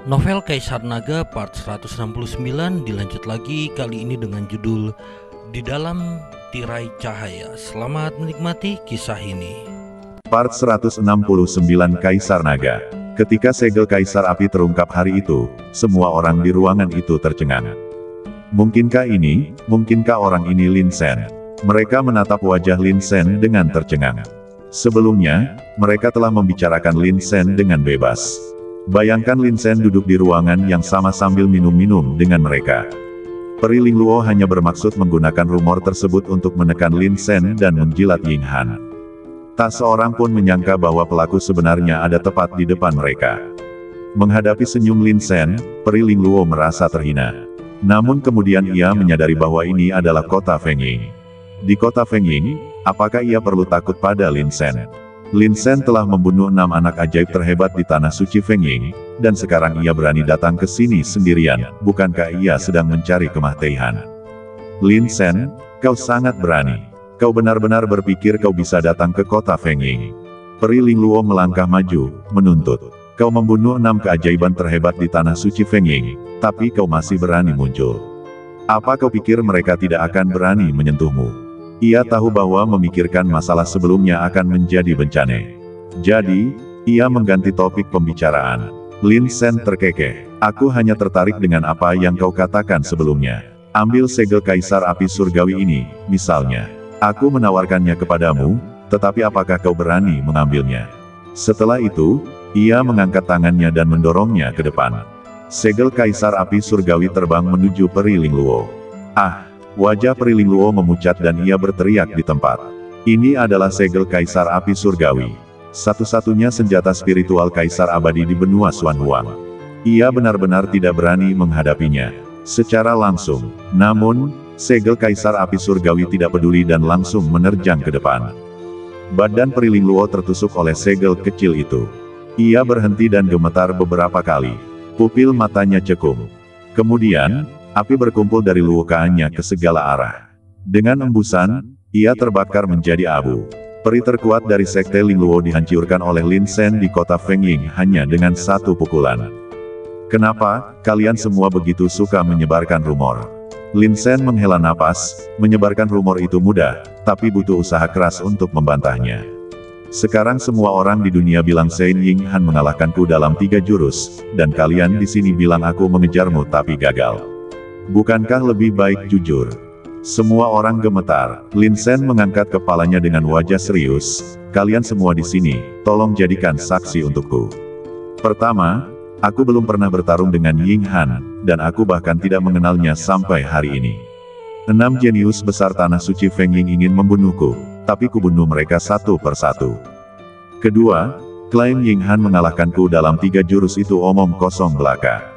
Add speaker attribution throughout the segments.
Speaker 1: Novel Kaisar Naga part 169 dilanjut lagi, kali ini dengan judul Di Dalam Tirai Cahaya. Selamat menikmati kisah ini.
Speaker 2: Part 169 Kaisar Naga. Ketika segel Kaisar Api terungkap hari itu, semua orang di ruangan itu tercengang. Mungkinkah orang ini Lin Sen? Mereka menatap wajah Lin Sen dengan tercengang. Sebelumnya, mereka telah membicarakan Lin Sen dengan bebas. Bayangkan Lin Sen duduk di ruangan yang sama sambil minum-minum dengan mereka. Peri Ling Luo hanya bermaksud menggunakan rumor tersebut untuk menekan Lin Sen dan menjilat Ying Han. Tak seorang pun menyangka bahwa pelaku sebenarnya ada tepat di depan mereka. Menghadapi senyum Lin Sen, Peri Ling Luo merasa terhina. Namun kemudian ia menyadari bahwa ini adalah kota Feng Ying. Di kota Feng Ying, apakah ia perlu takut pada Lin Sen? Lin Sen telah membunuh 6 anak ajaib terhebat di tanah suci Feng Ying, dan sekarang ia berani datang ke sini sendirian. Bukankah ia sedang mencari kematian? Lin Sen, kau sangat berani. Kau benar-benar berpikir kau bisa datang ke kota Feng Ying? Peri Ling Luo melangkah maju, menuntut. Kau membunuh 6 keajaiban terhebat di tanah suci Feng Ying, tapi kau masih berani muncul. Apa kau pikir mereka tidak akan berani menyentuhmu? Ia tahu bahwa memikirkan masalah sebelumnya akan menjadi bencana. Jadi, ia mengganti topik pembicaraan. Lin Sen terkekeh. Aku hanya tertarik dengan apa yang kau katakan sebelumnya. Ambil segel Kaisar Api Surgawi ini, misalnya. Aku menawarkannya kepadamu, tetapi apakah kau berani mengambilnya? Setelah itu, ia mengangkat tangannya dan mendorongnya ke depan. Segel Kaisar Api Surgawi terbang menuju Peri Ling Luo. Ah! Wajah Peri Ling Luo memucat dan ia berteriak di tempat. Ini adalah segel Kaisar Api Surgawi. Satu-satunya senjata spiritual Kaisar Abadi di benua Xuan Huang. Ia benar-benar tidak berani menghadapinya secara langsung. Namun, segel Kaisar Api Surgawi tidak peduli dan langsung menerjang ke depan. Badan Peri Ling Luo tertusuk oleh segel kecil itu. Ia berhenti dan gemetar beberapa kali. Pupil matanya cekung. Kemudian, api berkumpul dari lukaannya ke segala arah. Dengan embusan, ia terbakar menjadi abu. Peri terkuat dari sekte Ling Luo dihancurkan oleh Lin Sen di kota Feng Ying hanya dengan satu pukulan. Kenapa kalian semua begitu suka menyebarkan rumor? Lin Sen menghela napas. Menyebarkan rumor itu mudah, tapi butuh usaha keras untuk membantahnya. Sekarang semua orang di dunia bilang Sen Ying Han mengalahkanku dalam 3 jurus, dan kalian di sini bilang aku mengejarmu tapi gagal. Bukankah lebih baik jujur? Semua orang gemetar. Lin Sen mengangkat kepalanya dengan wajah serius. Kalian semua di sini, tolong jadikan saksi untukku. Pertama, aku belum pernah bertarung dengan Ying Han, dan aku bahkan tidak mengenalnya sampai hari ini. 6 jenius besar tanah suci Feng Ying ingin membunuhku, tapi kubunuh mereka satu persatu. Kedua, klaim Ying Han mengalahkanku dalam 3 jurus itu omong kosong belaka.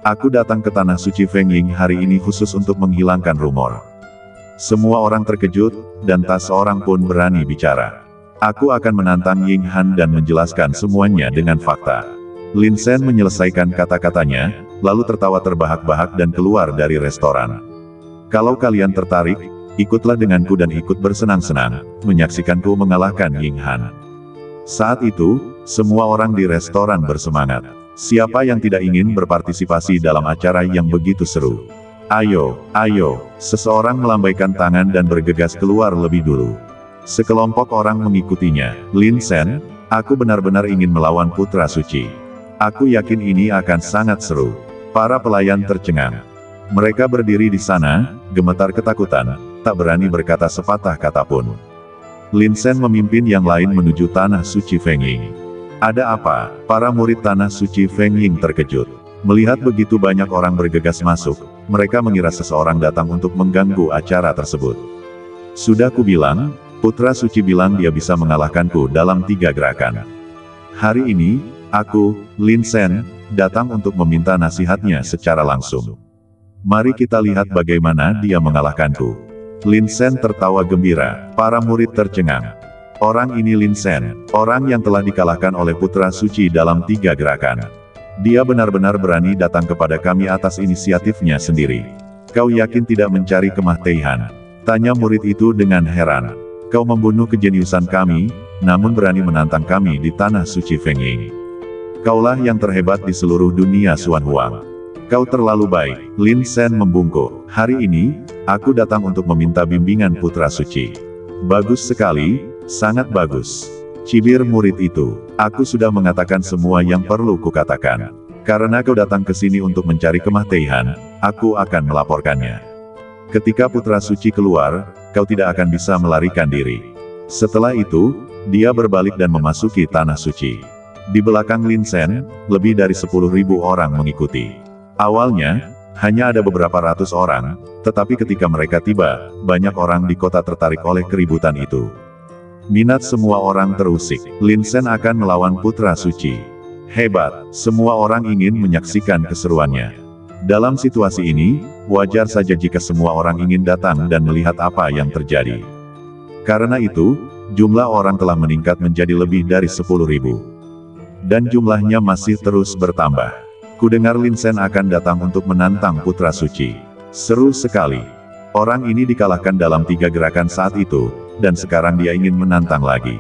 Speaker 2: Aku datang ke tanah suci Feng Ying hari ini khusus untuk menghilangkan rumor. Semua orang terkejut, dan tak seorang pun berani bicara. Aku akan menantang Ying Han dan menjelaskan semuanya dengan fakta. Lin Sen menyelesaikan kata-katanya, lalu tertawa terbahak-bahak dan keluar dari restoran. Kalau kalian tertarik, ikutlah denganku dan ikut bersenang-senang, menyaksikanku mengalahkan Ying Han. Saat itu, semua orang di restoran bersemangat. Siapa yang tidak ingin berpartisipasi dalam acara yang begitu seru? Ayo, ayo, seseorang melambaikan tangan dan bergegas keluar lebih dulu. Sekelompok orang mengikutinya. Lin Sen, aku benar-benar ingin melawan Putra Suci. Aku yakin ini akan sangat seru. Para pelayan tercengang. Mereka berdiri di sana, gemetar ketakutan, tak berani berkata sepatah kata pun. Lin Sen memimpin yang lain menuju tanah suci Feng Ying. Ada apa? Para murid tanah suci Feng Ying terkejut. Melihat begitu banyak orang bergegas masuk, mereka mengira seseorang datang untuk mengganggu acara tersebut. Sudah kubilang, Putra Suci bilang dia bisa mengalahkanku dalam 3 gerakan. Hari ini, aku, Lin Sen, datang untuk meminta nasihatnya secara langsung. Mari kita lihat bagaimana dia mengalahkanku. Lin Sen tertawa gembira. Para murid tercengang. Orang ini Lin Sen, orang yang telah dikalahkan oleh Putra Suci dalam 3 gerakan. Dia benar-benar berani datang kepada kami atas inisiatifnya sendiri. Kau yakin tidak mencari kematian? Tanya murid itu dengan heran. Kau membunuh kejeniusan kami, namun berani menantang kami di tanah suci Feng Ying. Kaulah yang terhebat di seluruh dunia Xuan Huang. Kau terlalu baik. Lin Sen membungkuk. Hari ini, aku datang untuk meminta bimbingan putra suci. Bagus sekali, sangat bagus. Cibir murid itu. Aku sudah mengatakan semua yang perlu kukatakan. Karena kau datang ke sini untuk mencari Kemah Teihan, aku akan melaporkannya. Ketika putra suci keluar, kau tidak akan bisa melarikan diri. Setelah itu, dia berbalik dan memasuki tanah suci. Di belakang Lin Sen, lebih dari 10.000 orang mengikuti. Awalnya, hanya ada beberapa ratus orang, tetapi ketika mereka tiba, banyak orang di kota tertarik oleh keributan itu. Minat semua orang terusik. Lin Sen akan melawan putra suci. Hebat, semua orang ingin menyaksikan keseruannya. Dalam situasi ini, wajar saja jika semua orang ingin datang dan melihat apa yang terjadi. Karena itu, jumlah orang telah meningkat menjadi lebih dari 10.000. Dan jumlahnya masih terus bertambah. Kudengar Lin Sen akan datang untuk menantang putra suci. Seru sekali. Orang ini dikalahkan dalam 3 gerakan saat itu, dan sekarang dia ingin menantang lagi.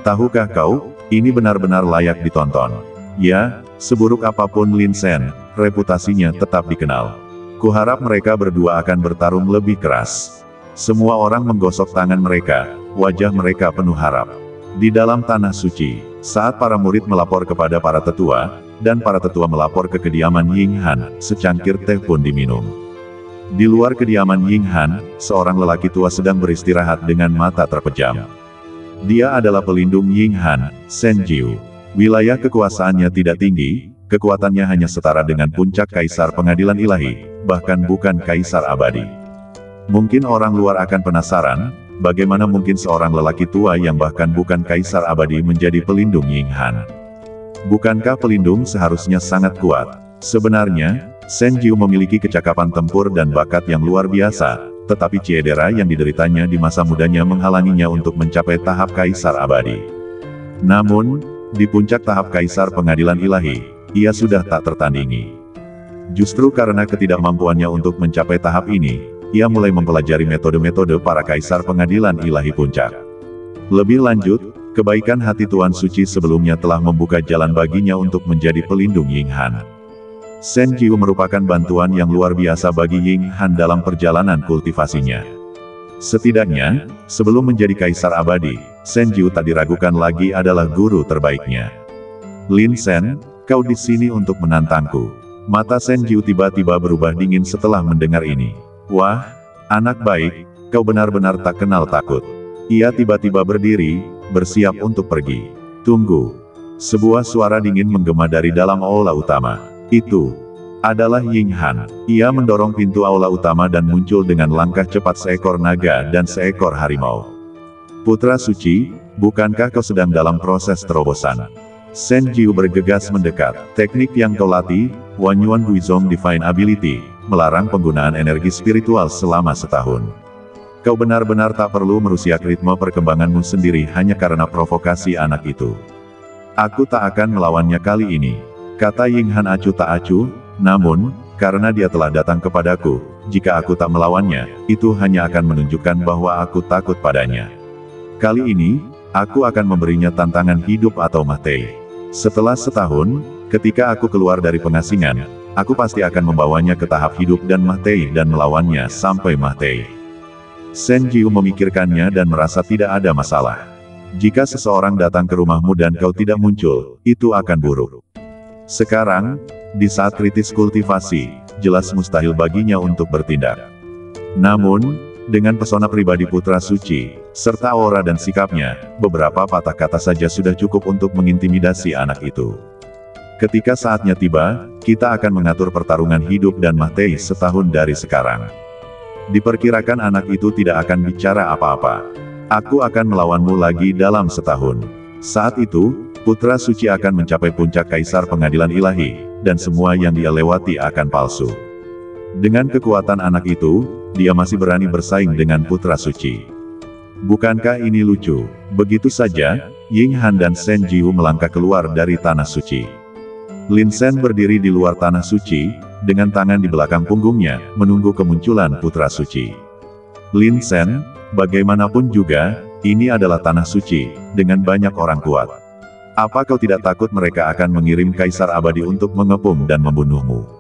Speaker 2: Tahukah kau, ini benar-benar layak ditonton. Ya, seburuk apapun Lin Sen, reputasinya tetap dikenal. Kuharap mereka berdua akan bertarung lebih keras. Semua orang menggosok tangan mereka, wajah mereka penuh harap. Di dalam tanah suci, saat para murid melapor kepada para tetua, dan para tetua melapor ke kediaman Ying Han, secangkir teh pun diminum. Di luar kediaman Ying Han, seorang lelaki tua sedang beristirahat dengan mata terpejam. Dia adalah pelindung Ying Han, Shen Jiu. Wilayah kekuasaannya tidak tinggi, kekuatannya hanya setara dengan puncak Kaisar Pengadilan Ilahi, bahkan bukan Kaisar Abadi. Mungkin orang luar akan penasaran, bagaimana mungkin seorang lelaki tua yang bahkan bukan Kaisar Abadi menjadi pelindung Ying Han? Bukankah pelindung seharusnya sangat kuat? Sebenarnya, Shen Jiu memiliki kecakapan tempur dan bakat yang luar biasa, tetapi cedera yang dideritanya di masa mudanya menghalanginya untuk mencapai tahap Kaisar Abadi. Namun, di puncak tahap Kaisar Pengadilan Ilahi, ia sudah tak tertandingi. Justru karena ketidakmampuannya untuk mencapai tahap ini, ia mulai mempelajari metode-metode para Kaisar Pengadilan Ilahi Puncak. Lebih lanjut, kebaikan hati Tuan Suci sebelumnya telah membuka jalan baginya untuk menjadi pelindung Ying Han. Shen Jiu merupakan bantuan yang luar biasa bagi Ying Han dalam perjalanan kultivasinya. Setidaknya, sebelum menjadi Kaisar Abadi, Shen Jiu tak diragukan lagi adalah guru terbaiknya. Lin Sen, kau di sini untuk menantangku. Mata Shen Jiu tiba-tiba berubah dingin setelah mendengar ini. Wah, anak baik, kau benar-benar tak kenal takut. Ia tiba-tiba berdiri, bersiap untuk pergi. Tunggu. Sebuah suara dingin menggema dari dalam aula utama. Itu adalah Ying Han. Ia mendorong pintu aula utama dan muncul dengan langkah cepat seekor naga dan seekor harimau. Putra suci, bukankah kau sedang dalam proses terobosan? Shen Jiu bergegas mendekat. Teknik yang kau latih, Wanyuan Guizhong Divine Ability, melarang penggunaan energi spiritual selama setahun. Kau benar-benar tak perlu merusak ritme perkembanganmu sendiri hanya karena provokasi anak itu. Aku tak akan melawannya kali ini, kata Ying Han acuh tak acuh, namun, karena dia telah datang kepadaku, jika aku tak melawannya, itu hanya akan menunjukkan bahwa aku takut padanya. Kali ini, aku akan memberinya tantangan hidup atau mati. Setelah setahun, ketika aku keluar dari pengasingan, aku pasti akan membawanya ke tahap hidup dan mati dan melawannya sampai mati. Shen Jiu memikirkannya dan merasa tidak ada masalah. Jika seseorang datang ke rumahmu dan kau tidak muncul, itu akan buruk. Sekarang, di saat kritis kultivasi, jelas mustahil baginya untuk bertindak. Namun, dengan pesona pribadi putra suci, serta aura dan sikapnya, beberapa patah kata saja sudah cukup untuk mengintimidasi anak itu. Ketika saatnya tiba, kita akan mengatur pertarungan hidup dan mati setahun dari sekarang. Diperkirakan anak itu tidak akan bicara apa-apa. Aku akan melawanmu lagi dalam setahun. Saat itu, putra suci akan mencapai puncak Kaisar Pengadilan Ilahi, dan semua yang dia lewati akan palsu. Dengan kekuatan anak itu, dia masih berani bersaing dengan putra suci. Bukankah ini lucu? Begitu saja, Ying Han dan Shen Jiu melangkah keluar dari tanah suci. Lin Sen berdiri di luar tanah suci, dengan tangan di belakang punggungnya, menunggu kemunculan putra suci. Lin Sen, bagaimanapun juga, ini adalah tanah suci, dengan banyak orang kuat. Apa kau tidak takut mereka akan mengirim Kaisar Abadi untuk mengepung dan membunuhmu?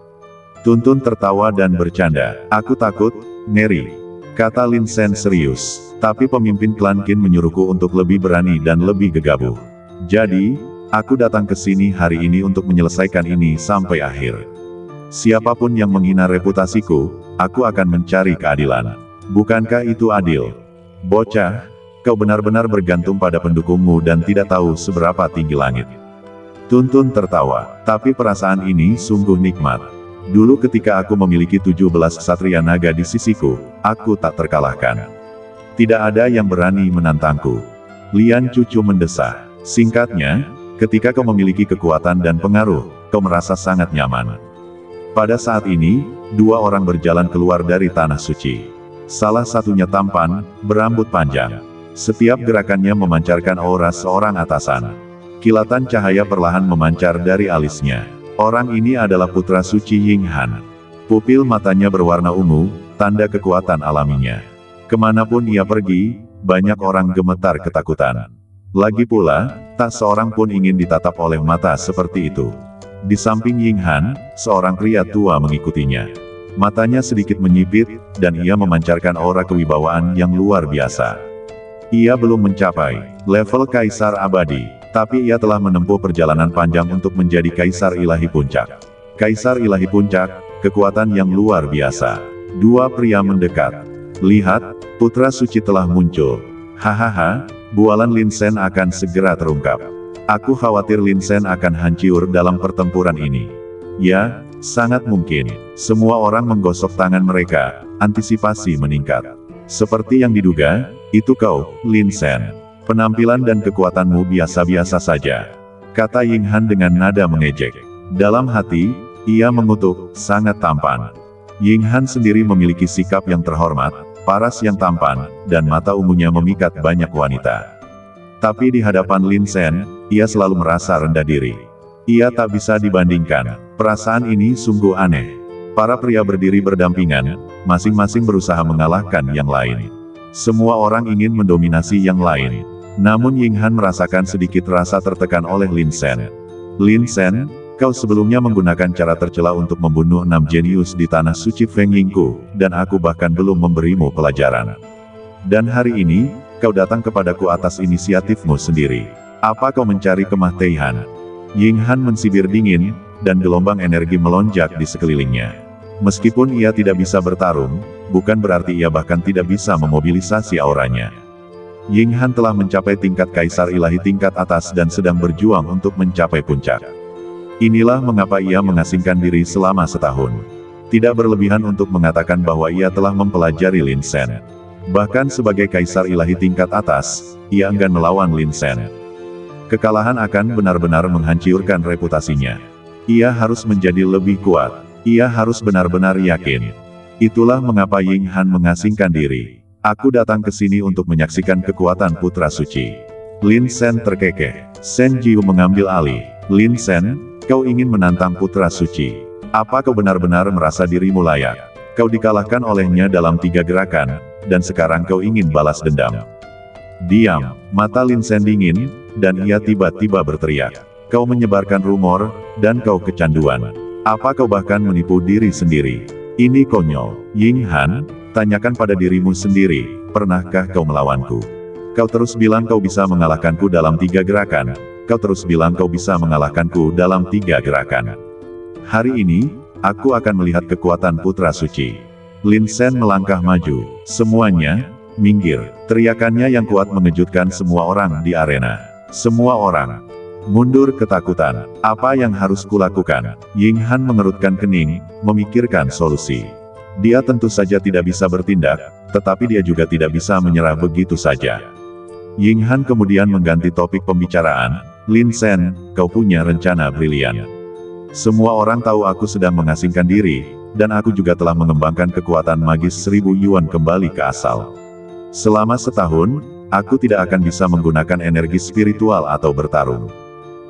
Speaker 2: Tuntun tertawa dan bercanda. Aku takut, Neri, kata Lin Sen serius. Tapi pemimpin klan Qin menyuruhku untuk lebih berani dan lebih gegabah. Jadi, aku datang ke sini hari ini untuk menyelesaikan ini sampai akhir. Siapapun yang menghina reputasiku, aku akan mencari keadilan. Bukankah itu adil? Bocah, kau benar-benar bergantung pada pendukungmu dan tidak tahu seberapa tinggi langit. Tuntun tertawa, tapi perasaan ini sungguh nikmat. Dulu ketika aku memiliki 17 ksatria naga di sisiku, aku tak terkalahkan. Tidak ada yang berani menantangku. Lian Cucu mendesah. Singkatnya, ketika kau memiliki kekuatan dan pengaruh, kau merasa sangat nyaman. Pada saat ini, dua orang berjalan keluar dari tanah suci. Salah satunya tampan, berambut panjang. Setiap gerakannya memancarkan aura seorang atasan. Kilatan cahaya perlahan memancar dari alisnya. Orang ini adalah putra suci Ying Han. Pupil matanya berwarna ungu, tanda kekuatan alaminya. Kemanapun ia pergi, banyak orang gemetar ketakutan. Lagi pula, tak seorang pun ingin ditatap oleh mata seperti itu. Di samping Ying Han, seorang pria tua mengikutinya. Matanya sedikit menyipit, dan ia memancarkan aura kewibawaan yang luar biasa. Ia belum mencapai level Kaisar Abadi. Tapi ia telah menempuh perjalanan panjang untuk menjadi Kaisar Ilahi Puncak. Kaisar Ilahi Puncak, kekuatan yang luar biasa. Dua pria mendekat. Lihat, putra suci telah muncul. Hahaha, bualan Lin Sen akan segera terungkap. Aku khawatir Lin Sen akan hancur dalam pertempuran ini. Ya, sangat mungkin. Semua orang menggosok tangan mereka, antisipasi meningkat. Seperti yang diduga, itu kau, Lin Sen. Penampilan dan kekuatanmu biasa-biasa saja, kata Ying Han dengan nada mengejek. Dalam hati, ia mengutuk, sangat tampan. Ying Han sendiri memiliki sikap yang terhormat, paras yang tampan, dan mata ungunya memikat banyak wanita. Tapi di hadapan Lin Sen, ia selalu merasa rendah diri. Ia tak bisa dibandingkan. Perasaan ini sungguh aneh. Para pria berdiri berdampingan, masing-masing berusaha mengalahkan yang lain. Semua orang ingin mendominasi yang lain. Namun Ying Han merasakan sedikit rasa tertekan oleh Lin Sen. Lin Sen, kau sebelumnya menggunakan cara tercela untuk membunuh 6 jenius di tanah suci Feng Yingku, dan aku bahkan belum memberimu pelajaran. Dan hari ini, kau datang kepadaku atas inisiatifmu sendiri. Apa kau mencari kemah Teihan? Ying Han mensibir dingin, dan gelombang energi melonjak di sekelilingnya. Meskipun ia tidak bisa bertarung, bukan berarti ia bahkan tidak bisa memobilisasi auranya. Ying Han telah mencapai tingkat Kaisar Ilahi tingkat atas dan sedang berjuang untuk mencapai puncak. Inilah mengapa ia mengasingkan diri selama setahun. Tidak berlebihan untuk mengatakan bahwa ia telah mempelajari Lin Sen. Bahkan sebagai Kaisar Ilahi tingkat atas, ia enggan melawan Lin Sen. Kekalahan akan benar-benar menghancurkan reputasinya. Ia harus menjadi lebih kuat. Ia harus benar-benar yakin. Itulah mengapa Ying Han mengasingkan diri. Aku datang ke sini untuk menyaksikan kekuatan putra suci. Lin Sen terkekeh. Sen Jiu mengambil alih. Lin Sen, kau ingin menantang putra suci. Apa kau benar-benar merasa dirimu layak? Kau dikalahkan olehnya dalam 3 gerakan, dan sekarang kau ingin balas dendam. Diam, mata Lin Sen dingin, dan ia tiba-tiba berteriak. Kau menyebarkan rumor, dan kau kecanduan. Apa kau bahkan menipu diri sendiri? Ini konyol. Ying Han, tanyakan pada dirimu sendiri, pernahkah kau melawanku? Kau terus bilang kau bisa mengalahkanku dalam 3 gerakan. Kau terus bilang kau bisa mengalahkanku dalam 3 gerakan. Hari ini, aku akan melihat kekuatan putra suci. Lin Sen melangkah maju. Semuanya, minggir. Teriakannya yang kuat mengejutkan semua orang di arena. Semua orang mundur ketakutan. Apa yang harus kulakukan? Ying Han mengerutkan kening, memikirkan solusi. Dia tentu saja tidak bisa bertindak, tetapi dia juga tidak bisa menyerah begitu saja. Ying Han kemudian mengganti topik pembicaraan. Lin Sen, kau punya rencana brilian. Semua orang tahu aku sedang mengasingkan diri, dan aku juga telah mengembangkan kekuatan magis 1000 yuan kembali ke asal. Selama setahun, aku tidak akan bisa menggunakan energi spiritual atau bertarung.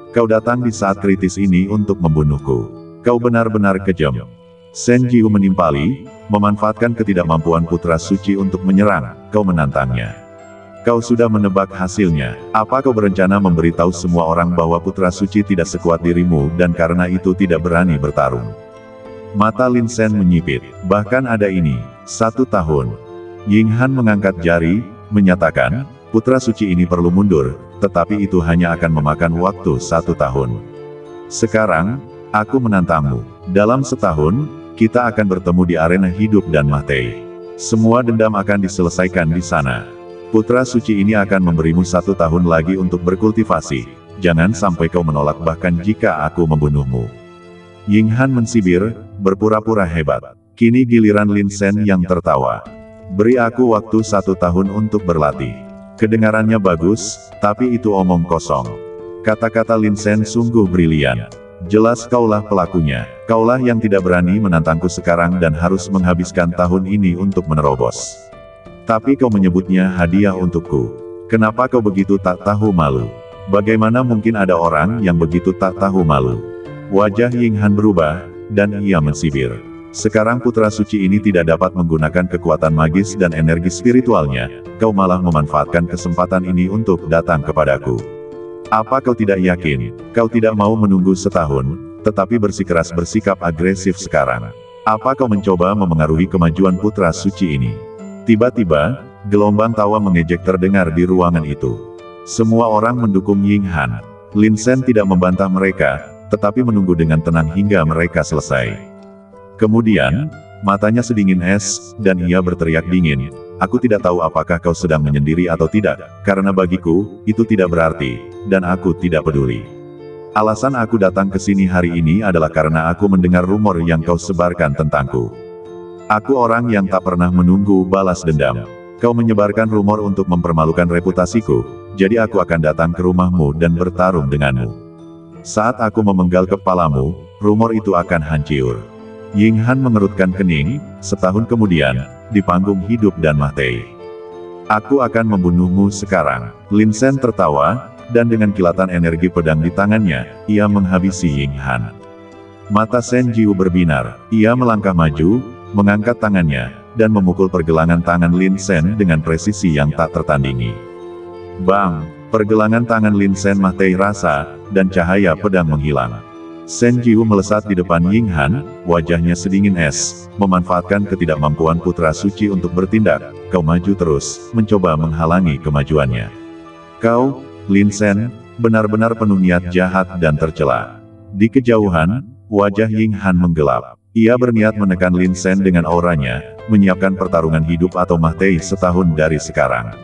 Speaker 2: Kau datang di saat kritis ini untuk membunuhku. Kau benar-benar kejam. Sen Jiu menimpali, memanfaatkan ketidakmampuan putra suci untuk menyerang, kau menantangnya. Kau sudah menebak hasilnya. Apa kau berencana memberitahu semua orang bahwa putra suci tidak sekuat dirimu dan karena itu tidak berani bertarung? Mata Lin Sen menyipit. Bahkan ada ini. 1 tahun. Ying Han mengangkat jari, menyatakan, putra suci ini perlu mundur, tetapi itu hanya akan memakan waktu 1 tahun. Sekarang, aku menantangmu. Dalam setahun, kita akan bertemu di arena hidup dan mati. Semua dendam akan diselesaikan di sana. Putra suci ini akan memberimu 1 tahun lagi untuk berkultivasi. Jangan sampai kau menolak bahkan jika aku membunuhmu. Ying Han mensibir, berpura-pura hebat. Kini giliran Lin Sen yang tertawa. Beri aku waktu 1 tahun untuk berlatih. Kedengarannya bagus, tapi itu omong kosong. Kata-kata Lin Sen sungguh brilian. Jelas kaulah pelakunya. Kaulah yang tidak berani menantangku sekarang dan harus menghabiskan tahun ini untuk menerobos. Tapi kau menyebutnya hadiah untukku. Kenapa kau begitu tak tahu malu? Bagaimana mungkin ada orang yang begitu tak tahu malu? Wajah Ying Han berubah, dan ia mensibir. Sekarang putra suci ini tidak dapat menggunakan kekuatan magis dan energi spiritualnya, kau malah memanfaatkan kesempatan ini untuk datang kepadaku. Apa kau tidak yakin? Kau tidak mau menunggu setahun, tetapi bersikeras bersikap agresif sekarang. Apa kau mencoba memengaruhi kemajuan putra suci ini? Tiba-tiba, gelombang tawa mengejek terdengar di ruangan itu. Semua orang mendukung Ying Han. Lin Sen tidak membantah mereka, tetapi menunggu dengan tenang hingga mereka selesai. Kemudian, matanya sedingin es, dan ia berteriak dingin, aku tidak tahu apakah kau sedang menyendiri atau tidak, karena bagiku, itu tidak berarti, dan aku tidak peduli. Alasan aku datang ke sini hari ini adalah karena aku mendengar rumor yang kau sebarkan tentangku. Aku orang yang tak pernah menunggu balas dendam. Kau menyebarkan rumor untuk mempermalukan reputasiku, jadi aku akan datang ke rumahmu dan bertarung denganmu. Saat aku memenggal kepalamu, rumor itu akan hancur. Ying Han mengerutkan kening, setahun kemudian, di panggung hidup dan mati. Aku akan membunuhmu sekarang. Lin Sen tertawa, dan dengan kilatan energi pedang di tangannya, ia menghabisi Ying Han. Mata Sen Jiu berbinar, ia melangkah maju, mengangkat tangannya, dan memukul pergelangan tangan Lin Sen dengan presisi yang tak tertandingi. Bang! Pergelangan tangan Lin Sen mati rasa, dan cahaya pedang menghilang. Sen Jiu melesat di depan Ying Han, wajahnya sedingin es, memanfaatkan ketidakmampuan putra suci untuk bertindak, kau maju terus, mencoba menghalangi kemajuannya. Kau, Lin Sen, benar-benar penuh niat jahat dan tercela. Di kejauhan, wajah Ying Han menggelap. Ia berniat menekan Lin Sen dengan auranya, menyiapkan pertarungan hidup atau mati setahun dari sekarang.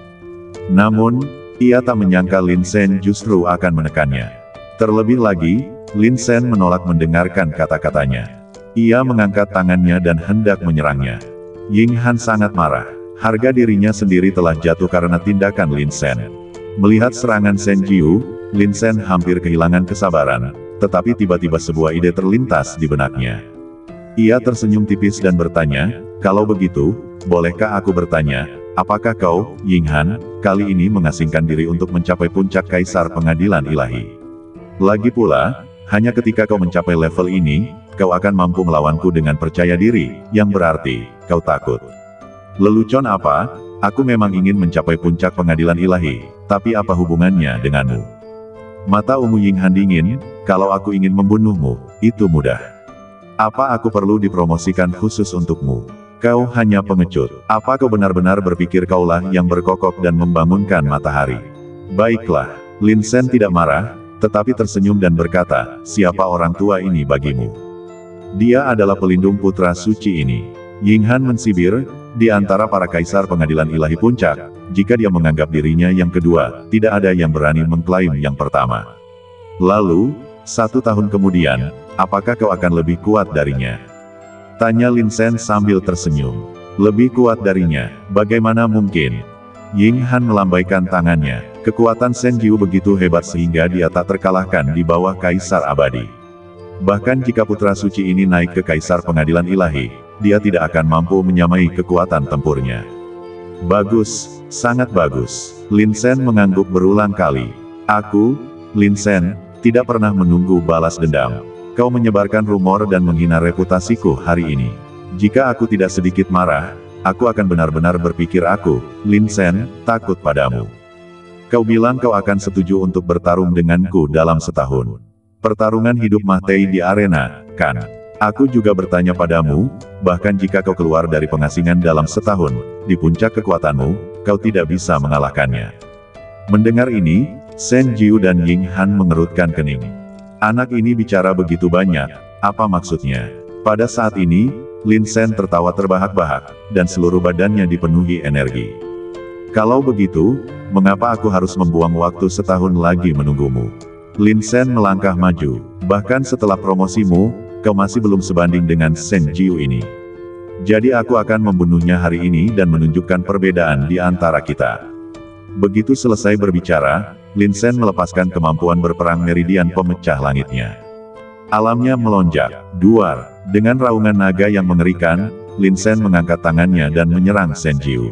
Speaker 2: Namun, ia tak menyangka Lin Sen justru akan menekannya. Terlebih lagi, Lin Sen menolak mendengarkan kata-katanya. Ia mengangkat tangannya dan hendak menyerangnya. Ying Han sangat marah. Harga dirinya sendiri telah jatuh karena tindakan Lin Sen. Melihat serangan Sen Jiu, Lin Sen hampir kehilangan kesabaran, tetapi tiba-tiba sebuah ide terlintas di benaknya. Ia tersenyum tipis dan bertanya, kalau begitu, bolehkah aku bertanya, apakah kau, Ying Han, kali ini mengasingkan diri untuk mencapai puncak Kaisar Pengadilan Ilahi? Lagi pula, hanya ketika kau mencapai level ini, kau akan mampu melawanku dengan percaya diri, yang berarti, kau takut. Lelucon apa? Aku memang ingin mencapai puncak Pengadilan Ilahi, tapi apa hubungannya denganmu? Mata ungu Ying Han dingin, kalau aku ingin membunuhmu, itu mudah. Apa aku perlu dipromosikan khusus untukmu? Kau hanya pengecut. Apa kau benar-benar berpikir kaulah yang berkokok dan membangunkan matahari? Baiklah, Lin Sen tidak marah, tetapi tersenyum dan berkata, siapa orang tua ini bagimu? Dia adalah pelindung putra suci ini. Ying Han mensibir, di antara para kaisar Pengadilan Ilahi Puncak, jika dia menganggap dirinya yang kedua, tidak ada yang berani mengklaim yang pertama. Lalu, 1 tahun kemudian, apakah kau akan lebih kuat darinya? Tanya Lin Sen sambil tersenyum. Lebih kuat darinya, bagaimana mungkin? Ying Han melambaikan tangannya. Kekuatan Sen Jiu begitu hebat sehingga dia tak terkalahkan di bawah Kaisar Abadi. Bahkan jika putra suci ini naik ke Kaisar Pengadilan Ilahi, dia tidak akan mampu menyamai kekuatan tempurnya. Bagus, sangat bagus. Lin Sen mengangguk berulang kali. Aku, Lin Sen, tidak pernah menunggu balas dendam. Kau menyebarkan rumor dan menghina reputasiku hari ini. Jika aku tidak sedikit marah, Aku akan benar-benar berpikir Lin Sen, takut padamu. Kau bilang kau akan setuju untuk bertarung denganku dalam setahun. Pertarungan hidup mati di arena, kan? Aku juga bertanya padamu, bahkan jika kau keluar dari pengasingan dalam setahun, di puncak kekuatanmu, kau tidak bisa mengalahkannya. Mendengar ini, Shen Jiu dan Ying Han mengerutkan kening. Anak ini bicara begitu banyak, apa maksudnya? Pada saat ini, Lin Sen tertawa terbahak-bahak, dan seluruh badannya dipenuhi energi. Kalau begitu, mengapa aku harus membuang waktu setahun lagi menunggumu? Lin Sen melangkah maju, bahkan setelah promosimu, kau masih belum sebanding dengan Shen Jiu ini. Jadi aku akan membunuhnya hari ini dan menunjukkan perbedaan di antara kita. Begitu selesai berbicara, Lin Sen melepaskan kemampuan berperang meridian pemecah langitnya. Alamnya melonjak, duar, dengan raungan naga yang mengerikan, Lin Sen mengangkat tangannya dan menyerang Shen Jiu.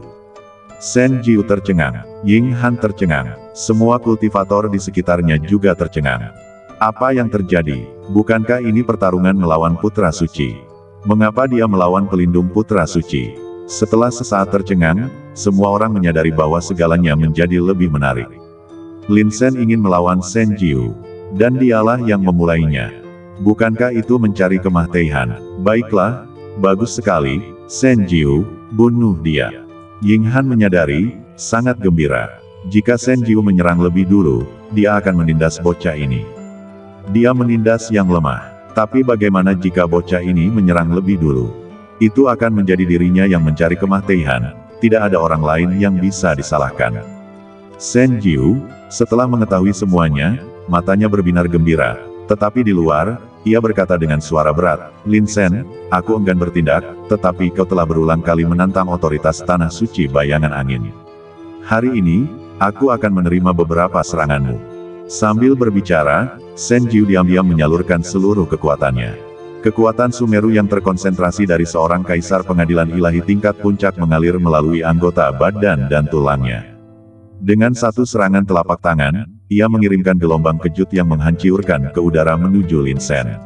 Speaker 2: Shen Jiu tercengang, Ying Han tercengang, semua kultivator di sekitarnya juga tercengang. Apa yang terjadi? Bukankah ini pertarungan melawan Putra Suci? Mengapa dia melawan pelindung Putra Suci? Setelah sesaat tercengang, semua orang menyadari bahwa segalanya menjadi lebih menarik. Lin Sen ingin melawan Shen Jiu, dan dialah yang memulainya. Bukankah itu mencari kematian? Baiklah, bagus sekali, Shen Jiu, bunuh dia. Ying Han menyadari, sangat gembira. Jika Shen Jiu menyerang lebih dulu, dia akan menindas bocah ini. Dia menindas yang lemah. Tapi bagaimana jika bocah ini menyerang lebih dulu? Itu akan menjadi dirinya yang mencari kematian, tidak ada orang lain yang bisa disalahkan. Shen Jiu, setelah mengetahui semuanya, matanya berbinar gembira. Tetapi di luar, ia berkata dengan suara berat, Lin Sen, aku enggan bertindak, tetapi kau telah berulang kali menantang otoritas Tanah Suci Bayangan Angin. Hari ini, aku akan menerima beberapa seranganmu. Sambil berbicara, Shen Jiu diam-diam menyalurkan seluruh kekuatannya. Kekuatan Sumeru yang terkonsentrasi dari seorang kaisar pengadilan ilahi tingkat puncak mengalir melalui anggota badan dan tulangnya. Dengan satu serangan telapak tangan, ia mengirimkan gelombang kejut yang menghancurkan ke udara menuju Lin Sen.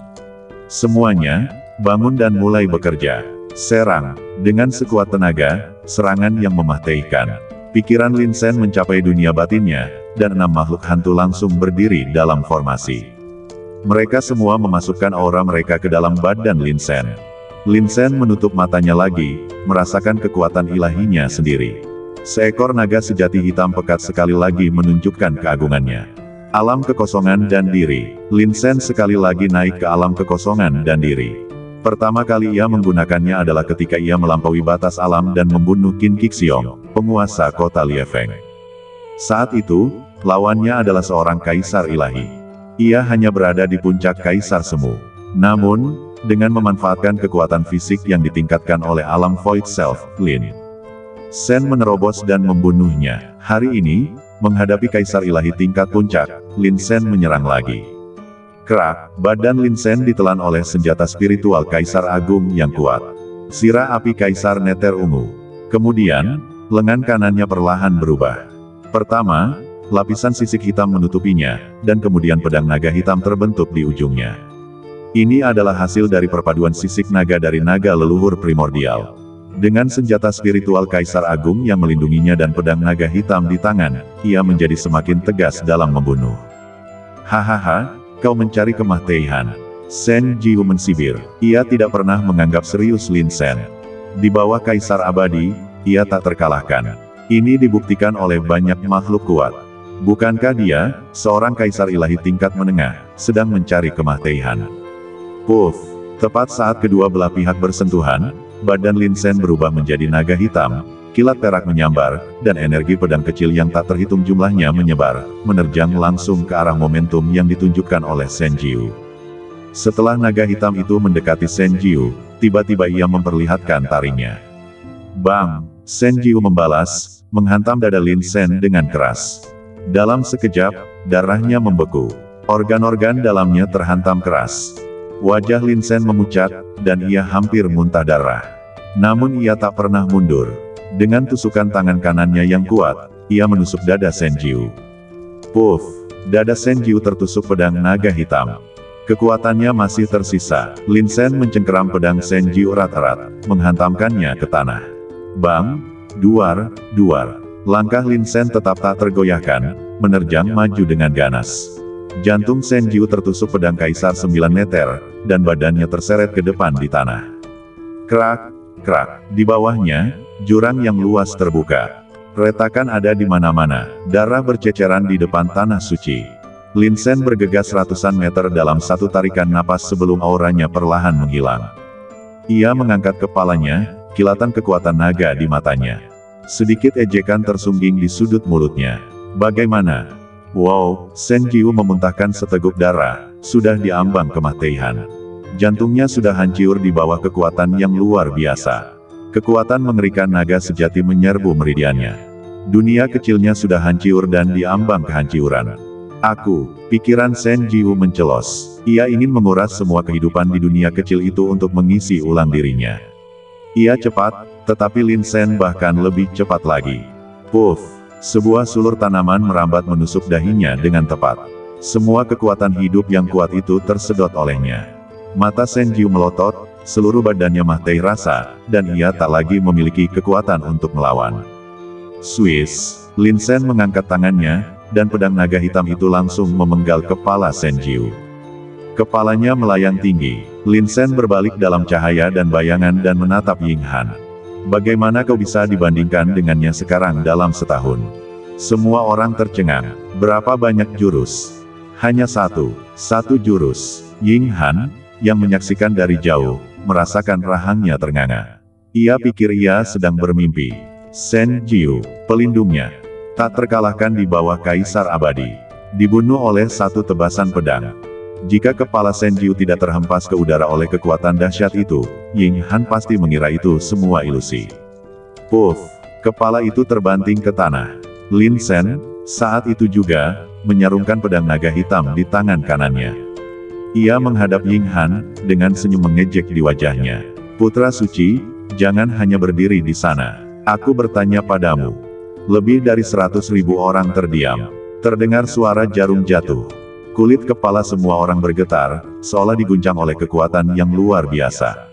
Speaker 2: Semuanya, bangun dan mulai bekerja. Serang, dengan sekuat tenaga, serangan yang mematikan. Pikiran Lin Sen mencapai dunia batinnya, dan 6 makhluk hantu langsung berdiri dalam formasi. Mereka semua memasukkan aura mereka ke dalam badan Lin Sen. Lin Sen menutup matanya lagi, merasakan kekuatan ilahinya sendiri. Seekor naga sejati hitam pekat sekali lagi menunjukkan keagungannya. Alam kekosongan dan diri. Lin Sen sekali lagi naik ke alam kekosongan dan diri. Pertama kali ia menggunakannya adalah ketika ia melampaui batas alam dan membunuh Qin Qixiong, penguasa kota Liefeng. Saat itu, lawannya adalah seorang kaisar ilahi. Ia hanya berada di puncak kaisar semu. Namun, dengan memanfaatkan kekuatan fisik yang ditingkatkan oleh alam Void Self, Lin Sen menerobos dan membunuhnya. Hari ini, menghadapi kaisar ilahi tingkat puncak, Lin Sen menyerang lagi. Kerak, badan Lin Sen ditelan oleh senjata spiritual kaisar agung yang kuat. Sirah api kaisar neter ungu. Kemudian, lengan kanannya perlahan berubah. Pertama, lapisan sisik hitam menutupinya, dan kemudian pedang naga hitam terbentuk di ujungnya. Ini adalah hasil dari perpaduan sisik naga dari naga leluhur primordial. Dengan senjata spiritual Kaisar Agung yang melindunginya dan pedang naga hitam di tangan, ia menjadi semakin tegas dalam membunuh. Hahaha, kau mencari kematian. Shen Jiu mensibir. Ia tidak pernah menganggap serius Lin Sen. Di bawah Kaisar Abadi, ia tak terkalahkan. Ini dibuktikan oleh banyak makhluk kuat. Bukankah dia, seorang kaisar ilahi tingkat menengah, sedang mencari kematian? Puff, tepat saat kedua belah pihak bersentuhan, badan Lin Sen berubah menjadi naga hitam, kilat perak menyambar, dan energi pedang kecil yang tak terhitung jumlahnya menyebar, menerjang langsung ke arah momentum yang ditunjukkan oleh Shen Jiu. Setelah naga hitam itu mendekati Shen Jiu, tiba-tiba ia memperlihatkan taringnya. Bang! Shen Jiu membalas, menghantam dada Lin Sen dengan keras. Dalam sekejap, darahnya membeku. Organ-organ dalamnya terhantam keras. Wajah Lin Sen memucat, dan ia hampir muntah darah. Namun ia tak pernah mundur. Dengan tusukan tangan kanannya yang kuat, ia menusuk dada Shen Jiu. Puff! Dada Shen Jiu tertusuk pedang naga hitam. Kekuatannya masih tersisa. Lin Sen mencengkeram pedang Shen Jiu erat-erat, menghantamkannya ke tanah. Bang, duar, duar. Langkah Lin Sen tetap tak tergoyahkan, menerjang maju dengan ganas. Jantung Shen Jiu tertusuk pedang kaisar 9 meter, dan badannya terseret ke depan di tanah. Krak, krak. Di bawahnya, jurang yang luas terbuka. Retakan ada di mana-mana, darah berceceran di depan tanah suci. Lin Sen bergegas ratusan meter dalam satu tarikan napas sebelum auranya perlahan menghilang. Ia mengangkat kepalanya, kilatan kekuatan naga di matanya. Sedikit ejekan tersungging di sudut mulutnya. Bagaimana? Wow, Shen Jiu memuntahkan seteguk darah, sudah diambang kematian. Jantungnya sudah hancur di bawah kekuatan yang luar biasa. Kekuatan mengerikan naga sejati menyerbu meridiannya. Dunia kecilnya sudah hancur dan diambang kehancuran. Pikiran Shen Jiu mencelos. Ia ingin menguras semua kehidupan di dunia kecil itu untuk mengisi ulang dirinya. Ia cepat, tetapi Lin Sen bahkan lebih cepat lagi. Puff! Sebuah sulur tanaman merambat menusuk dahinya dengan tepat. Semua kekuatan hidup yang kuat itu tersedot olehnya. Mata Shen Jiu melotot, seluruh badannya mati rasa, dan ia tak lagi memiliki kekuatan untuk melawan. Swiss! Lin Sen mengangkat tangannya, dan pedang naga hitam itu langsung memenggal kepala Shen Jiu. Kepalanya melayang tinggi. Lin Sen berbalik dalam cahaya dan bayangan dan menatap Ying Han. Bagaimana kau bisa dibandingkan dengannya sekarang dalam setahun? Semua orang tercengang. Berapa banyak jurus? Hanya satu jurus. Ying Han, yang menyaksikan dari jauh, merasakan rahangnya ternganga. Ia pikir ia sedang bermimpi. Shen Jiu, pelindungnya, tak terkalahkan di bawah Kaisar Abadi. Dibunuh oleh satu tebasan pedang. Jika kepala Shen Jiu tidak terhempas ke udara oleh kekuatan dahsyat itu, Ying Han pasti mengira itu semua ilusi. Puff! Kepala itu terbanting ke tanah. Lin Sen, saat itu juga, menyarungkan pedang naga hitam di tangan kanannya. Ia menghadap Ying Han, dengan senyum mengejek di wajahnya. Putra suci, jangan hanya berdiri di sana. Aku bertanya padamu. Lebih dari 100.000 orang terdiam. Terdengar suara jarum jatuh. Kulit kepala semua orang bergetar, seolah diguncang oleh kekuatan yang luar biasa.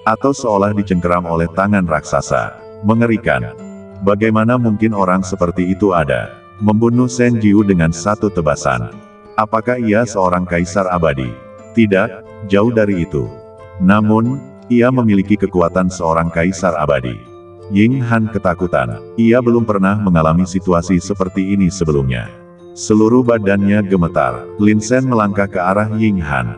Speaker 2: Atau seolah dicengkeram oleh tangan raksasa. Mengerikan. Bagaimana mungkin orang seperti itu ada? Membunuh Shen Jiu dengan satu tebasan. Apakah ia seorang kaisar abadi? Tidak, jauh dari itu. Namun, ia memiliki kekuatan seorang kaisar abadi. Ying Han ketakutan. Ia belum pernah mengalami situasi seperti ini sebelumnya. Seluruh badannya gemetar. Lin Sen melangkah ke arah Ying Han.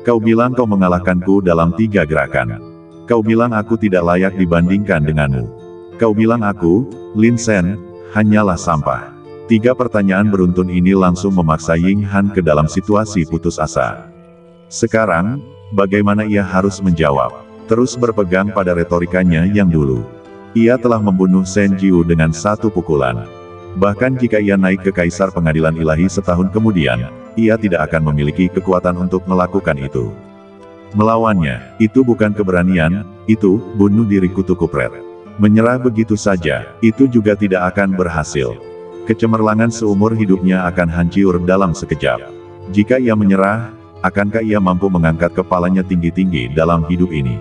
Speaker 2: Kau bilang kau mengalahkanku dalam 3 gerakan. Kau bilang aku tidak layak dibandingkan denganmu. Kau bilang aku, Lin Sen, hanyalah sampah. 3 pertanyaan beruntun ini langsung memaksa Ying Han ke dalam situasi putus asa. Sekarang, bagaimana ia harus menjawab? Terus berpegang pada retorikanya yang dulu. Ia telah membunuh Shen Jiu dengan satu pukulan. Bahkan jika ia naik ke Kaisar Pengadilan Ilahi setahun kemudian, ia tidak akan memiliki kekuatan untuk melakukan itu. Melawannya, itu bukan keberanian, itu, bunuh diri kutu kupret. Menyerah begitu saja, itu juga tidak akan berhasil. Kecemerlangan seumur hidupnya akan hancur dalam sekejap. Jika ia menyerah, akankah ia mampu mengangkat kepalanya tinggi-tinggi dalam hidup ini?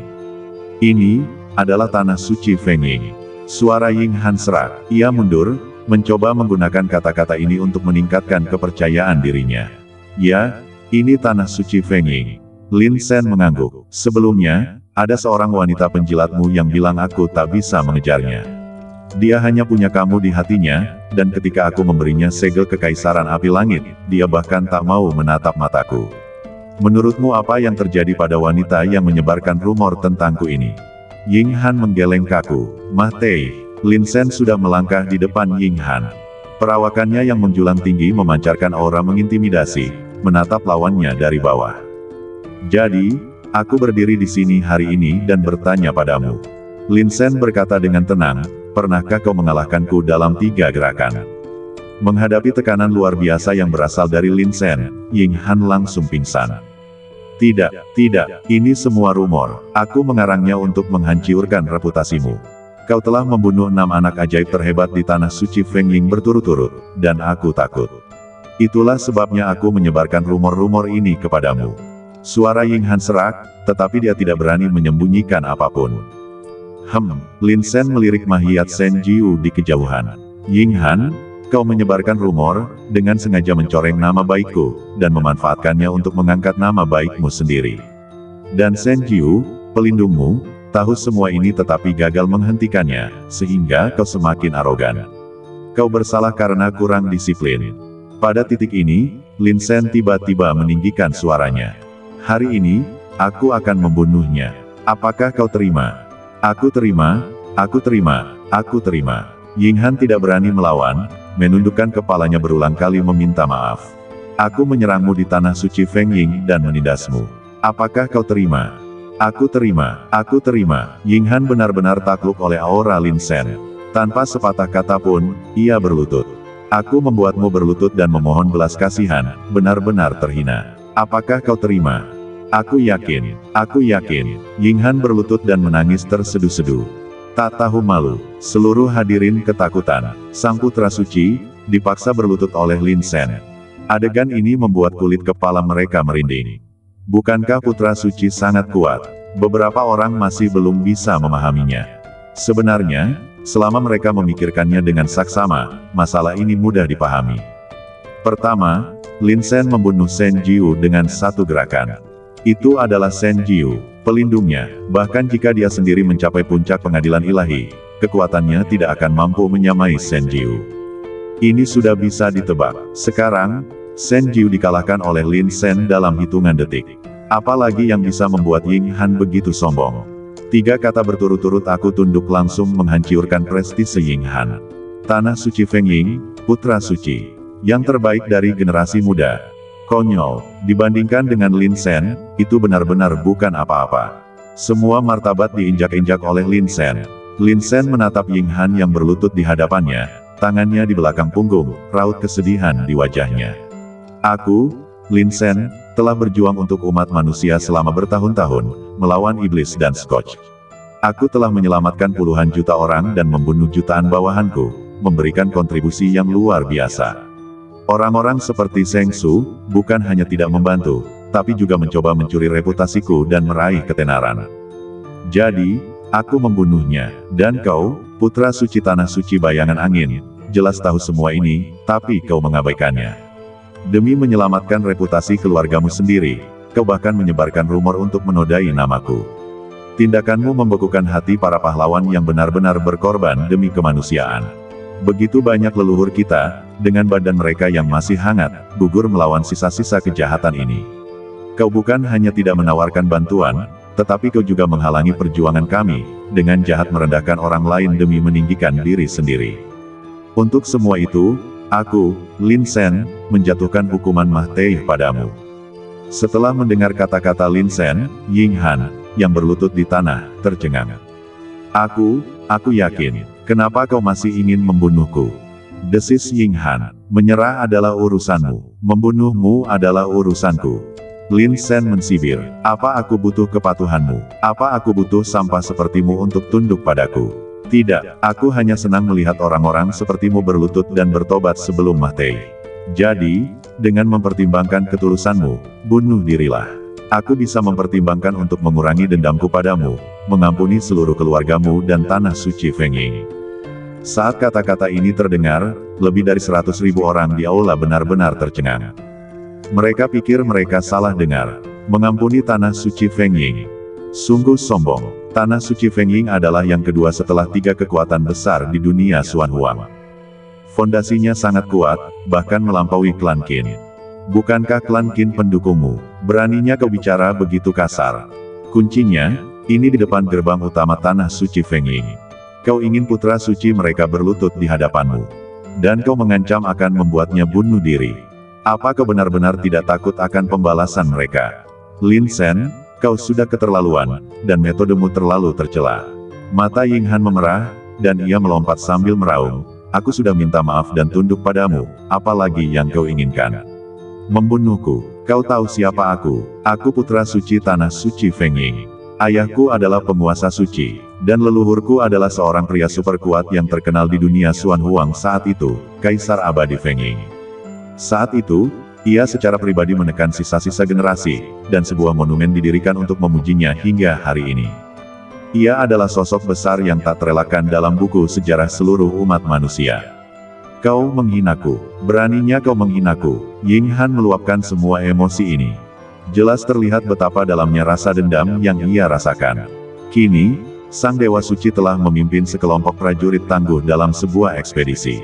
Speaker 2: Ini, adalah tanah suci Feng Ying. Suara Ying Han serak, ia mundur, mencoba menggunakan kata-kata ini untuk meningkatkan kepercayaan dirinya. Ya, ini tanah suci Feng Ying. Lin Sen mengangguk. Sebelumnya, ada seorang wanita penjilatmu yang bilang aku tak bisa mengejarnya. Dia hanya punya kamu di hatinya, dan ketika aku memberinya segel kekaisaran api langit, dia bahkan tak mau menatap mataku. Menurutmu apa yang terjadi pada wanita yang menyebarkan rumor tentangku ini? Ying Han menggeleng kaku. Mati. Lin Sen sudah melangkah di depan Ying Han. Perawakannya yang menjulang tinggi memancarkan aura mengintimidasi, menatap lawannya dari bawah. Jadi, aku berdiri di sini hari ini dan bertanya padamu. Lin Sen berkata dengan tenang, pernahkah kau mengalahkanku dalam 3 gerakan? Menghadapi tekanan luar biasa yang berasal dari Lin Sen, Ying Han langsung pingsan. Tidak, ini semua rumor. Aku mengarangnya untuk menghancurkan reputasimu. Kau telah membunuh 6 anak ajaib terhebat di tanah suci Feng Ying berturut-turut, dan aku takut. Itulah sebabnya aku menyebarkan rumor-rumor ini kepadamu. Suara Ying Han serak, tetapi dia tidak berani menyembunyikan apapun. Lin Sen melirik Mahiat Sen Jiu di kejauhan. Ying Han, kau menyebarkan rumor, dengan sengaja mencoreng nama baikku, dan memanfaatkannya untuk mengangkat nama baikmu sendiri. Dan Sen Jiu, pelindungmu, tahu semua ini tetapi gagal menghentikannya, sehingga kau semakin arogan. Kau bersalah karena kurang disiplin. Pada titik ini, Lin Sen tiba-tiba meninggikan suaranya. Hari ini, aku akan membunuhnya. Apakah kau terima? Aku terima, aku terima, aku terima. Ying Han tidak berani melawan, menundukkan kepalanya berulang kali meminta maaf. Aku menyerangmu di tanah suci Feng Ying dan menindasmu. Apakah kau terima? Aku terima, aku terima. Ying Han benar-benar takluk oleh aura Lin Sen. Tanpa sepatah kata pun, ia berlutut. Aku membuatmu berlutut dan memohon belas kasihan, benar-benar terhina. Apakah kau terima? Aku yakin, aku yakin. Ying Han berlutut dan menangis terseduh-seduh. Tak tahu malu, seluruh hadirin ketakutan. Sang putra suci, dipaksa berlutut oleh Lin Sen. Adegan ini membuat kulit kepala mereka merinding. Bukankah putra suci sangat kuat? Beberapa orang masih belum bisa memahaminya. Sebenarnya, selama mereka memikirkannya dengan saksama, masalah ini mudah dipahami. Pertama, Lin Sen membunuh Sen Jiu dengan satu gerakan. Itu adalah Sen Jiu, pelindungnya. Bahkan jika dia sendiri mencapai puncak pengadilan ilahi, kekuatannya tidak akan mampu menyamai Sen Jiu. Ini sudah bisa ditebak. Sekarang, Sen Jiu dikalahkan oleh Lin Sen dalam hitungan detik. Apalagi yang bisa membuat Ying Han begitu sombong? 3 kata berturut-turut aku tunduk langsung menghancurkan prestise Ying Han. Tanah suci Feng Ying, putra suci, yang terbaik dari generasi muda. Konyol, dibandingkan dengan Lin Sen, itu benar-benar bukan apa-apa. Semua martabat diinjak-injak oleh Lin Sen. Lin Sen menatap Ying Han yang berlutut di hadapannya, tangannya di belakang punggung, raut kesedihan di wajahnya. Aku, Lin Sen, telah berjuang untuk umat manusia selama bertahun-tahun, melawan iblis dan Scotch. Aku telah menyelamatkan puluhan juta orang dan membunuh jutaan bawahanku, memberikan kontribusi yang luar biasa. Orang-orang seperti Seng Su, bukan hanya tidak membantu, tapi juga mencoba mencuri reputasiku dan meraih ketenaran. Jadi, aku membunuhnya, dan kau, putra suci tanah suci bayangan angin, jelas tahu semua ini, tapi kau mengabaikannya. Demi menyelamatkan reputasi keluargamu sendiri, kau bahkan menyebarkan rumor untuk menodai namaku. Tindakanmu membekukan hati para pahlawan yang benar-benar berkorban demi kemanusiaan. Begitu banyak leluhur kita, dengan badan mereka yang masih hangat, gugur melawan sisa-sisa kejahatan ini. Kau bukan hanya tidak menawarkan bantuan, tetapi kau juga menghalangi perjuangan kami, dengan jahat merendahkan orang lain demi meninggikan diri sendiri. Untuk semua itu, aku, Lin Sen, menjatuhkan hukuman mati padamu. Setelah mendengar kata-kata Lin Sen, Ying Han, yang berlutut di tanah, tercengang. Aku yakin. Kenapa kau masih ingin membunuhku? Desis Ying Han. Menyerah adalah urusanmu. Membunuhmu adalah urusanku. Lin Sen mensibir. Apa aku butuh kepatuhanmu? Apa aku butuh sampah sepertimu untuk tunduk padaku? Tidak, aku hanya senang melihat orang-orang sepertimu berlutut dan bertobat sebelum mati. Jadi, dengan mempertimbangkan ketulusanmu, bunuh dirilah. Aku bisa mempertimbangkan untuk mengurangi dendamku padamu, mengampuni seluruh keluargamu dan tanah suci Feng Ying. Saat kata-kata ini terdengar, lebih dari 100.000 orang di aula benar-benar tercengang. Mereka pikir mereka salah dengar. Mengampuni tanah suci Feng Ying. Sungguh sombong. Tanah suci Feng Ying adalah yang kedua setelah 3 kekuatan besar di dunia Xuan Huang. Fondasinya sangat kuat, bahkan melampaui klan Qin. Bukankah klan Qin pendukungmu? Beraninya kau bicara begitu kasar. Kuncinya, ini di depan gerbang utama tanah suci Feng Ying. Kau ingin putra suci mereka berlutut di hadapanmu. Dan kau mengancam akan membuatnya bunuh diri. Apa kau benar-benar tidak takut akan pembalasan mereka? Lin Sen, kau sudah keterlaluan, dan metodemu terlalu tercela. Mata Ying Han memerah, dan ia melompat sambil meraung. Aku sudah minta maaf dan tunduk padamu, apalagi yang kau inginkan? Membunuhku. Kau tahu siapa aku? Aku putra suci tanah suci Feng Ying. Ayahku adalah penguasa suci, dan leluhurku adalah seorang pria super kuat yang terkenal di dunia Xuan Huang saat itu, Kaisar Abadi Feng Ying. Saat itu, ia secara pribadi menekan sisa-sisa generasi, dan sebuah monumen didirikan untuk memujinya hingga hari ini. Ia adalah sosok besar yang tak terelakkan dalam buku sejarah seluruh umat manusia. Kau menghinaku, beraninya kau menghinaku. Ying Han meluapkan semua emosi ini. Jelas terlihat betapa dalamnya rasa dendam yang ia rasakan. Kini, Sang Dewa Suci telah memimpin sekelompok prajurit tangguh dalam sebuah ekspedisi.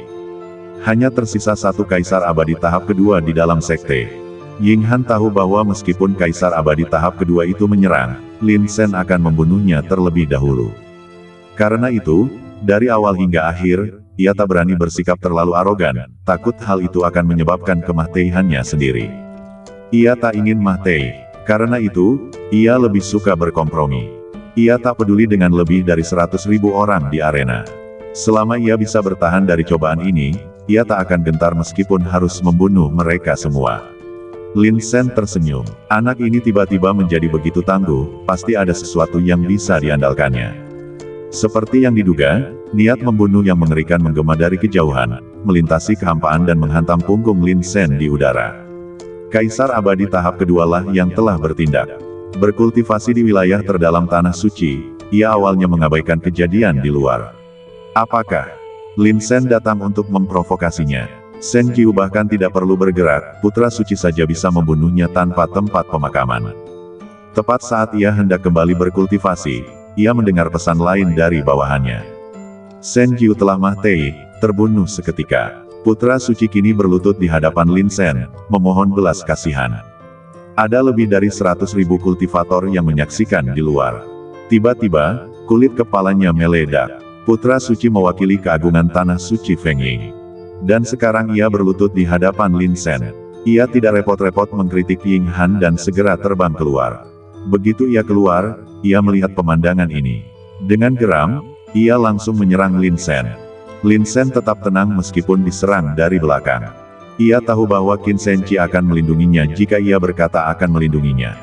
Speaker 2: Hanya tersisa satu kaisar abadi tahap kedua di dalam sekte. Ying Han tahu bahwa meskipun kaisar abadi tahap kedua itu menyerang, Lin Sen akan membunuhnya terlebih dahulu. Karena itu, dari awal hingga akhir, ia tak berani bersikap terlalu arogan, takut hal itu akan menyebabkan kematiannya sendiri. Ia tak ingin mati, karena itu, ia lebih suka berkompromi. Ia tak peduli dengan lebih dari 100.000 orang di arena. Selama ia bisa bertahan dari cobaan ini, ia tak akan gentar meskipun harus membunuh mereka semua. Lin Sen tersenyum. Anak ini tiba-tiba menjadi begitu tangguh, pasti ada sesuatu yang bisa diandalkannya. Seperti yang diduga, niat membunuh yang mengerikan menggema dari kejauhan, melintasi kehampaan dan menghantam punggung Lin Sen di udara. Kaisar abadi tahap kedualah yang telah bertindak. Berkultivasi di wilayah terdalam tanah suci, ia awalnya mengabaikan kejadian di luar. Apakah Lin Sen datang untuk memprovokasinya? Shen Jiu bahkan tidak perlu bergerak, putra suci saja bisa membunuhnya tanpa tempat pemakaman. Tepat saat ia hendak kembali berkultivasi, ia mendengar pesan lain dari bawahannya. Shen Jiu telah mati, terbunuh seketika. Putra suci kini berlutut di hadapan Lin Sen, memohon belas kasihan. Ada lebih dari 100.000 kultivator yang menyaksikan di luar. Tiba-tiba, kulit kepalanya meledak. Putra suci mewakili keagungan tanah suci Feng Ying. Dan sekarang ia berlutut di hadapan Lin Sen. Ia tidak repot-repot mengkritik Ying Han dan segera terbang keluar. Begitu ia keluar, ia melihat pemandangan ini. Dengan geram, ia langsung menyerang Lin Sen. Lin Sen tetap tenang meskipun diserang dari belakang. Ia tahu bahwa Qin Shenqi akan melindunginya jika ia berkata akan melindunginya.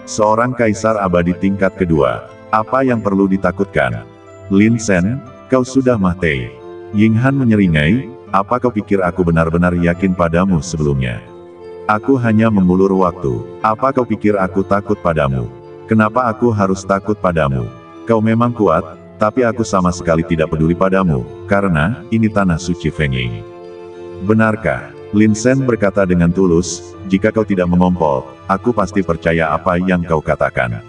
Speaker 2: Seorang kaisar abadi tingkat kedua. Apa yang perlu ditakutkan? Lin Sen, kau sudah mati. Ying Han menyeringai. Apa kau pikir aku benar-benar yakin padamu sebelumnya? Aku hanya mengulur waktu. Apa kau pikir aku takut padamu? Kenapa aku harus takut padamu? Kau memang kuat, tapi aku sama sekali tidak peduli padamu, karena ini tanah suci Feng Ying. Benarkah? Lin Sen berkata dengan tulus, jika kau tidak mengompol, aku pasti percaya apa yang kau katakan.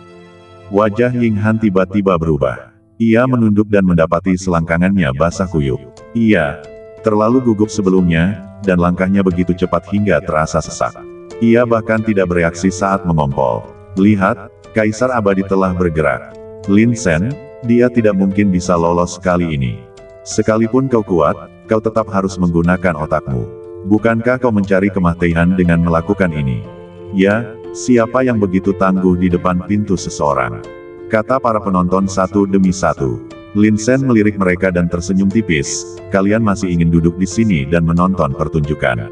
Speaker 2: Wajah Ying Han tiba-tiba berubah. Ia menunduk dan mendapati selangkangannya basah kuyup. Ia terlalu gugup sebelumnya, dan langkahnya begitu cepat hingga terasa sesak. Ia bahkan tidak bereaksi saat mengompol. Lihat, Kaisar Abadi telah bergerak. Lin Sen, dia tidak mungkin bisa lolos kali ini. Sekalipun kau kuat, kau tetap harus menggunakan otakmu. Bukankah kau mencari kematian dengan melakukan ini? Ya, siapa yang begitu tangguh di depan pintu seseorang? Kata para penonton satu demi satu. Lin Sen melirik mereka dan tersenyum tipis. Kalian masih ingin duduk di sini dan menonton pertunjukan.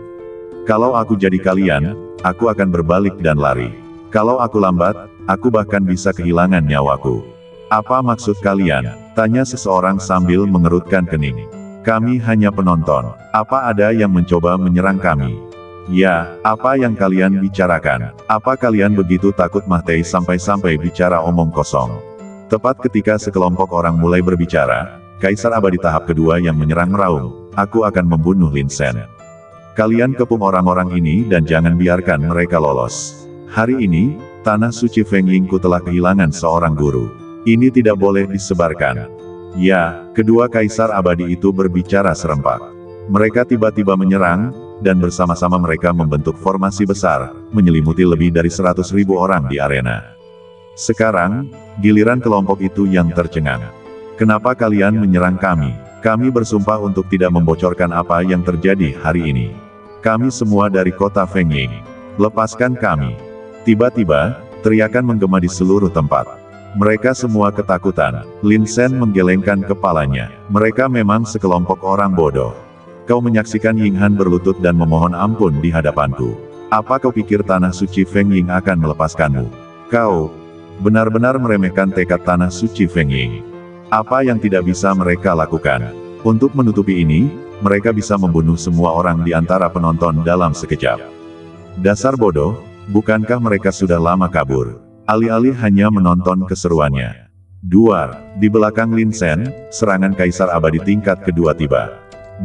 Speaker 2: Kalau aku jadi kalian, aku akan berbalik dan lari. Kalau aku lambat, aku bahkan bisa kehilangan nyawaku. Apa maksud kalian? Tanya seseorang sambil mengerutkan kening. Kami hanya penonton. Apa ada yang mencoba menyerang kami? Ya, apa yang kalian bicarakan? Apa kalian begitu takut mati sampai-sampai bicara omong kosong? Tepat ketika sekelompok orang mulai berbicara, Kaisar Abadi tahap kedua yang menyerang meraung, aku akan membunuh Lin Sen. Kalian kepung orang-orang ini dan jangan biarkan mereka lolos. Hari ini, tanah suci Feng Yingku telah kehilangan seorang guru. Ini tidak boleh disebarkan. Ya, kedua Kaisar Abadi itu berbicara serempak. Mereka tiba-tiba menyerang, dan bersama-sama mereka membentuk formasi besar, menyelimuti lebih dari 100.000 orang di arena. Sekarang, giliran kelompok itu yang tercengang. Kenapa kalian menyerang kami? Kami bersumpah untuk tidak membocorkan apa yang terjadi hari ini. Kami semua dari kota Feng Ying. Lepaskan kami. Tiba-tiba, teriakan menggema di seluruh tempat. Mereka semua ketakutan. Lin Sen menggelengkan kepalanya. Mereka memang sekelompok orang bodoh. Kau menyaksikan Ying Han berlutut dan memohon ampun di hadapanku. Apa kau pikir tanah suci Feng Ying akan melepaskanmu? Kau benar-benar meremehkan tekad tanah suci Feng Ying. Apa yang tidak bisa mereka lakukan? Untuk menutupi ini, mereka bisa membunuh semua orang di antara penonton dalam sekejap. Dasar bodoh, bukankah mereka sudah lama kabur? Alih-alih hanya menonton keseruannya. Duar, di belakang Lin Sen, serangan Kaisar Abadi tingkat kedua tiba.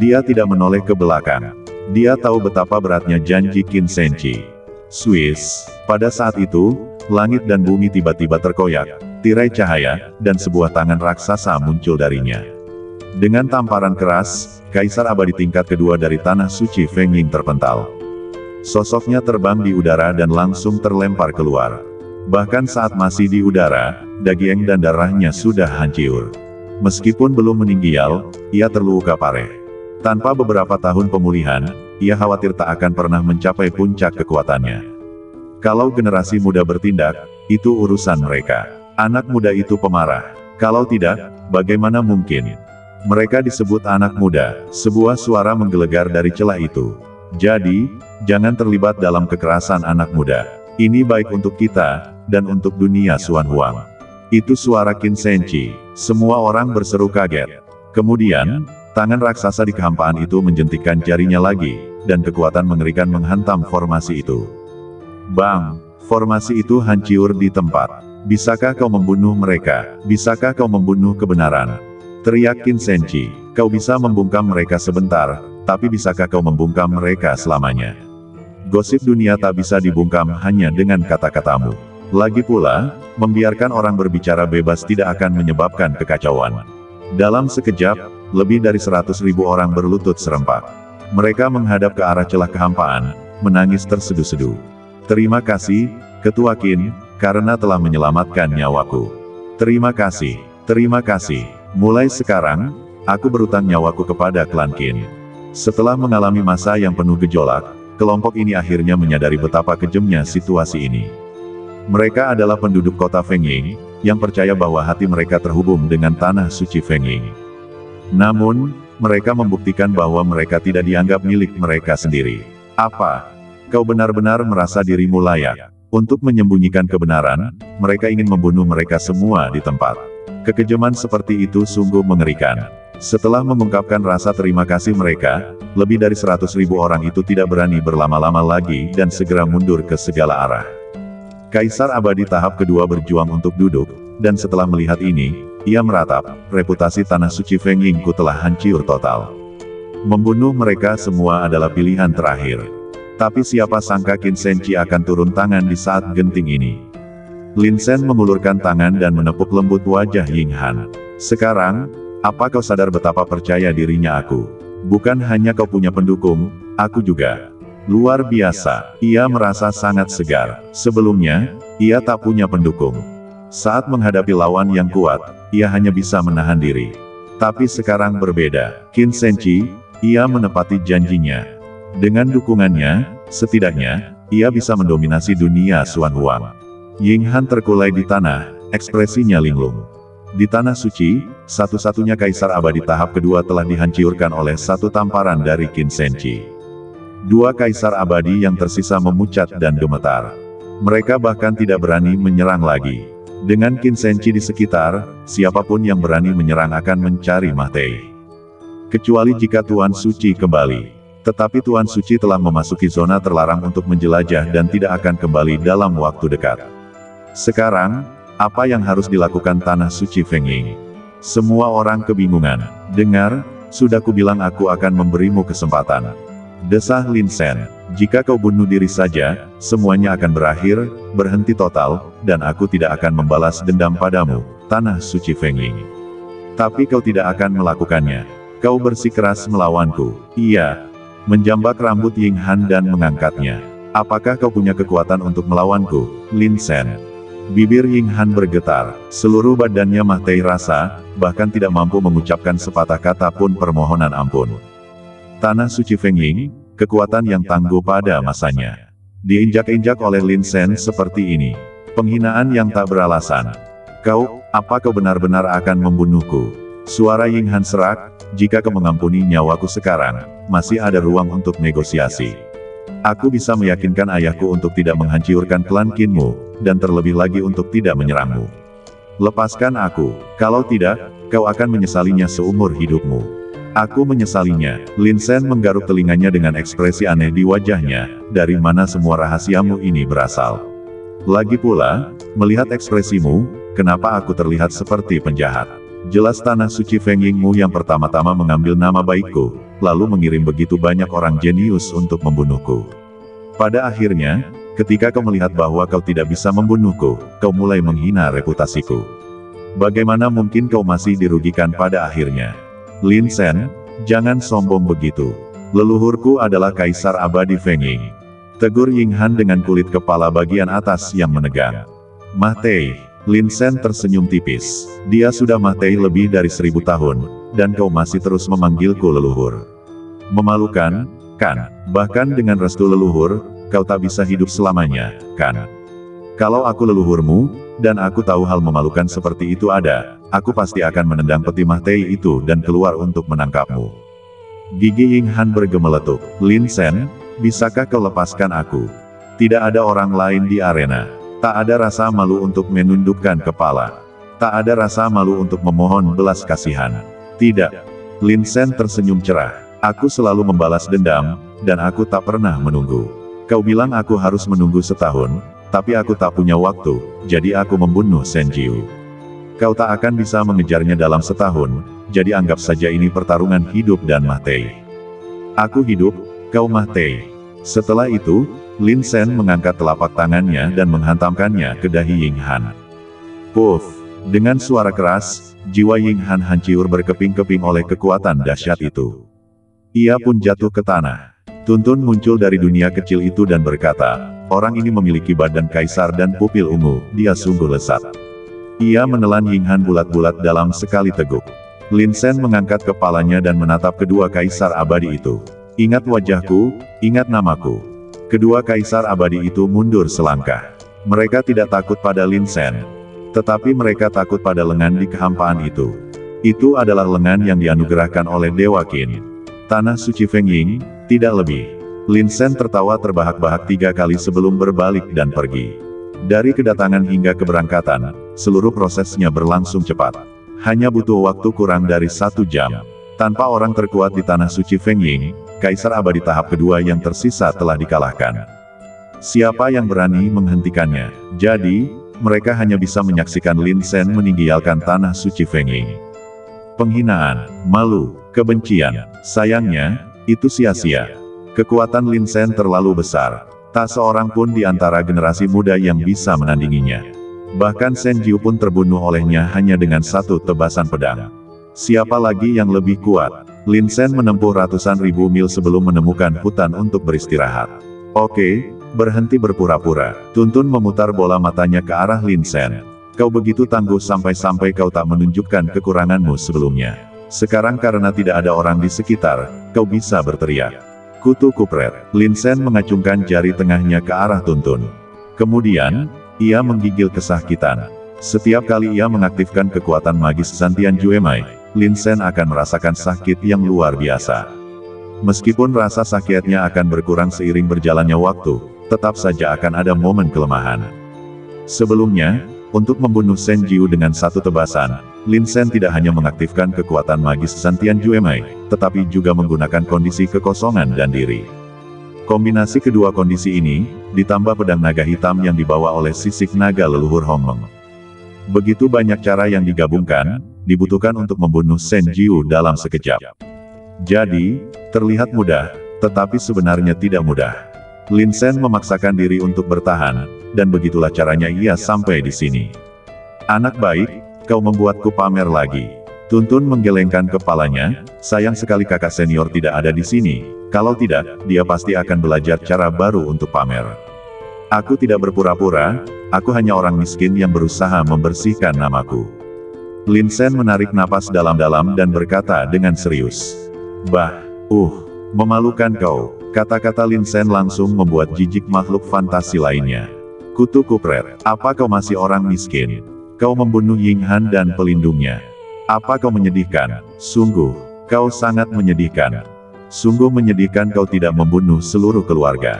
Speaker 2: Dia tidak menoleh ke belakang. Dia tahu betapa beratnya janji Qin Senchi. Swiss, pada saat itu, langit dan bumi tiba-tiba terkoyak, tirai cahaya, dan sebuah tangan raksasa muncul darinya. Dengan tamparan keras, Kaisar Abadi tingkat kedua dari Tanah Suci Feng Ying terpental. Sosoknya terbang di udara dan langsung terlempar keluar. Bahkan saat masih di udara, daging dan darahnya sudah hancur. Meskipun belum meninggal, ia terluka parah. Tanpa beberapa tahun pemulihan, ia khawatir tak akan pernah mencapai puncak kekuatannya. Kalau generasi muda bertindak, itu urusan mereka. Anak muda itu pemarah. Kalau tidak, bagaimana mungkin? Mereka disebut anak muda. Sebuah suara menggelegar dari celah itu. Jadi, jangan terlibat dalam kekerasan anak muda. Ini baik untuk kita, dan untuk dunia Xuan Huang. Itu suara Qin Senchi. Semua orang berseru kaget. Kemudian, tangan raksasa di kehampaan itu menjentikkan jarinya lagi, dan kekuatan mengerikan menghantam formasi itu. Bang! Formasi itu hancur di tempat. Bisakah kau membunuh mereka? Bisakah kau membunuh kebenaran? Teriak Qin Senchi. Kau bisa membungkam mereka sebentar, tapi bisakah kau membungkam mereka selamanya? Gosip dunia tak bisa dibungkam hanya dengan kata-katamu. Lagi pula, membiarkan orang berbicara bebas tidak akan menyebabkan kekacauan. Dalam sekejap, lebih dari 100.000 orang berlutut serempak. Mereka menghadap ke arah celah kehampaan, menangis terseduh-seduh. Terima kasih, Ketua Qin, karena telah menyelamatkan nyawaku. Terima kasih, terima kasih. Mulai sekarang, aku berutang nyawaku kepada klan Qin. Setelah mengalami masa yang penuh gejolak, kelompok ini akhirnya menyadari betapa kejamnya situasi ini. Mereka adalah penduduk kota Feng Ying, yang percaya bahwa hati mereka terhubung dengan tanah suci Feng Ying. Namun, mereka membuktikan bahwa mereka tidak dianggap milik mereka sendiri. Apa? Kau benar-benar merasa dirimu layak untuk menyembunyikan kebenaran? Mereka ingin membunuh mereka semua di tempat. Kekejaman seperti itu sungguh mengerikan. Setelah mengungkapkan rasa terima kasih mereka, lebih dari 100.000 orang itu tidak berani berlama-lama lagi dan segera mundur ke segala arah. Kaisar Abadi tahap kedua berjuang untuk duduk, dan setelah melihat ini, ia meratap, reputasi Tanah Suci Feng Yingku telah hancur total. Membunuh mereka semua adalah pilihan terakhir. Tapi siapa sangka Qin Senchi akan turun tangan di saat genting ini. Lin Sen mengulurkan tangan dan menepuk lembut wajah Ying Han. Sekarang, apa kau sadar betapa percaya dirinya aku? Bukan hanya kau punya pendukung, aku juga. Luar biasa, ia merasa sangat segar. Sebelumnya, ia tak punya pendukung. Saat menghadapi lawan yang kuat, ia hanya bisa menahan diri. Tapi sekarang berbeda. Qin Senchi, ia menepati janjinya. Dengan dukungannya, setidaknya, ia bisa mendominasi dunia Xuan Huang. Ying Han terkulai di tanah, ekspresinya linglung. Di Tanah Suci, satu-satunya Kaisar Abadi tahap kedua telah dihancurkan oleh satu tamparan dari Qin Senchi. Dua Kaisar Abadi yang tersisa memucat dan gemetar. Mereka bahkan tidak berani menyerang lagi. Dengan Qin Senchi di sekitar, siapapun yang berani menyerang akan mencari mati. Kecuali jika Tuan Suci kembali. Tetapi Tuan Suci telah memasuki zona terlarang untuk menjelajah dan tidak akan kembali dalam waktu dekat. Sekarang, apa yang harus dilakukan Tanah Suci Feng Ying? Semua orang kebingungan. Dengar, sudah kubilang aku akan memberimu kesempatan. Desah Lin Sen. Jika kau bunuh diri saja, semuanya akan berakhir, berhenti total, dan aku tidak akan membalas dendam padamu, Tanah Suci Feng Ying. Tapi kau tidak akan melakukannya. Kau bersikeras melawanku. Iya. Menjambak rambut Ying Han dan mengangkatnya. Apakah kau punya kekuatan untuk melawanku, Lin Sen? Bibir Ying Han bergetar, seluruh badannya mahtai rasa, bahkan tidak mampu mengucapkan sepatah kata pun permohonan ampun. Tanah Suci Feng Ying, kekuatan yang tangguh pada masanya. Diinjak-injak oleh Lin Sen seperti ini. Penghinaan yang tak beralasan. Apa kau benar-benar akan membunuhku? Suara Ying Han serak, jika kau mengampuni nyawaku sekarang, masih ada ruang untuk negosiasi. Aku bisa meyakinkan ayahku untuk tidak menghancurkan klan Qinmu, dan terlebih lagi untuk tidak menyerangmu. Lepaskan aku, kalau tidak, kau akan menyesalinya seumur hidupmu. Aku menyesalinya. Lin Sen menggaruk telinganya dengan ekspresi aneh di wajahnya, dari mana semua rahasiamu ini berasal? Lagi pula, melihat ekspresimu, kenapa aku terlihat seperti penjahat? Jelas tanah suci Feng Yingmu yang pertama-tama mengambil nama baikku, lalu mengirim begitu banyak orang jenius untuk membunuhku. Pada akhirnya, ketika kau melihat bahwa kau tidak bisa membunuhku, kau mulai menghina reputasiku. Bagaimana mungkin kau masih dirugikan pada akhirnya? Lin Sen, jangan sombong begitu. Leluhurku adalah Kaisar Abadi Feng Ying. Tegur Ying Han dengan kulit kepala bagian atas yang menegang. Mah Tei. Lin Sen tersenyum tipis. Dia sudah mati lebih dari 1000 tahun, dan kau masih terus memanggilku leluhur. Memalukan, kan? Bahkan dengan restu leluhur, kau tak bisa hidup selamanya, kan? Kalau aku leluhurmu, dan aku tahu hal memalukan seperti itu ada, aku pasti akan menendang peti Mah Tei itu dan keluar untuk menangkapmu. Gigi Ying Han bergemeletuk. Lin Sen, bisakah kau lepaskan aku? Tidak ada orang lain di arena. Tak ada rasa malu untuk menundukkan kepala. Tak ada rasa malu untuk memohon belas kasihan. Tidak. Lin Sen tersenyum cerah. Aku selalu membalas dendam, dan aku tak pernah menunggu. Kau bilang aku harus menunggu setahun, tapi aku tak punya waktu, jadi aku membunuh Shen Jiu. Kau tak akan bisa mengejarnya dalam setahun, jadi anggap saja ini pertarungan hidup dan mati. Aku hidup, kau mati. Setelah itu, Lin Sen mengangkat telapak tangannya dan menghantamkannya ke dahi Ying Han. Puff! Dengan suara keras, jiwa Ying Han hancur berkeping-keping oleh kekuatan dahsyat itu. Ia pun jatuh ke tanah. Tuntun muncul dari dunia kecil itu dan berkata, orang ini memiliki badan kaisar dan pupil ungu, dia sungguh lesat. Ia menelan Ying Han bulat-bulat dalam sekali teguk. Lin Sen mengangkat kepalanya dan menatap kedua kaisar abadi itu. Ingat wajahku, ingat namaku. Kedua kaisar abadi itu mundur selangkah. Mereka tidak takut pada Lin Sen. Tetapi mereka takut pada lengan di kehampaan itu. Itu adalah lengan yang dianugerahkan oleh Dewa Qin. Tanah suci Feng Ying, tidak lebih. Lin Sen tertawa terbahak-bahak 3 kali sebelum berbalik dan pergi. Dari kedatangan hingga keberangkatan, seluruh prosesnya berlangsung cepat. Hanya butuh waktu kurang dari 1 jam. Tanpa orang terkuat di tanah suci Feng Ying, Kaisar Abadi tahap kedua yang tersisa telah dikalahkan. Siapa yang berani menghentikannya? Jadi, mereka hanya bisa menyaksikan Lin Sen meninggalkan tanah suci Feng Ying. Penghinaan, malu, kebencian. Sayangnya, itu sia-sia. Kekuatan Lin Sen terlalu besar. Tak seorang pun di antara generasi muda yang bisa menandinginya. Bahkan Shen Jiu pun terbunuh olehnya hanya dengan 1 tebasan pedang. Siapa lagi yang lebih kuat? Lin Sen menempuh ratusan ribu mil sebelum menemukan hutan untuk beristirahat. Oke, berhenti berpura-pura. Tuntun memutar bola matanya ke arah Lin Sen. Kau begitu tangguh sampai-sampai kau tak menunjukkan kekuranganmu sebelumnya. Sekarang karena tidak ada orang di sekitar, kau bisa berteriak. Kutu kupret. Lin Sen mengacungkan jari tengahnya ke arah Tuntun. Kemudian, ia menggigil kesakitan. Setiap kali ia mengaktifkan kekuatan magis Santian Juemai, Lin Sen akan merasakan sakit yang luar biasa. Meskipun rasa sakitnya akan berkurang seiring berjalannya waktu, tetap saja akan ada momen kelemahan. Sebelumnya, untuk membunuh Shen Jiu dengan 1 tebasan, Lin Sen tidak hanya mengaktifkan kekuatan magis Santian Juemai, tetapi juga menggunakan kondisi kekosongan dan diri. Kombinasi kedua kondisi ini, ditambah pedang naga hitam yang dibawa oleh sisik naga leluhur Hong Meng. Begitu banyak cara yang digabungkan, dibutuhkan untuk membunuh Shen Jiu dalam sekejap. Jadi, terlihat mudah, tetapi sebenarnya tidak mudah. Lin Sen memaksakan diri untuk bertahan, dan begitulah caranya ia sampai di sini. Anak baik, kau membuatku pamer lagi. Tuntun menggelengkan kepalanya, sayang sekali kakak senior tidak ada di sini, kalau tidak, dia pasti akan belajar cara baru untuk pamer. Aku tidak berpura-pura, aku hanya orang miskin yang berusaha membersihkan namaku. Lin Sen menarik napas dalam-dalam dan berkata dengan serius. Memalukan kau. Kata-kata Lin Sen langsung membuat jijik makhluk fantasi lainnya. Kutu kupret, apa kau masih orang miskin? Kau membunuh Ying Han dan pelindungnya. Apa kau menyedihkan? Sungguh, kau sangat menyedihkan. Sungguh menyedihkan kau tidak membunuh seluruh keluarga.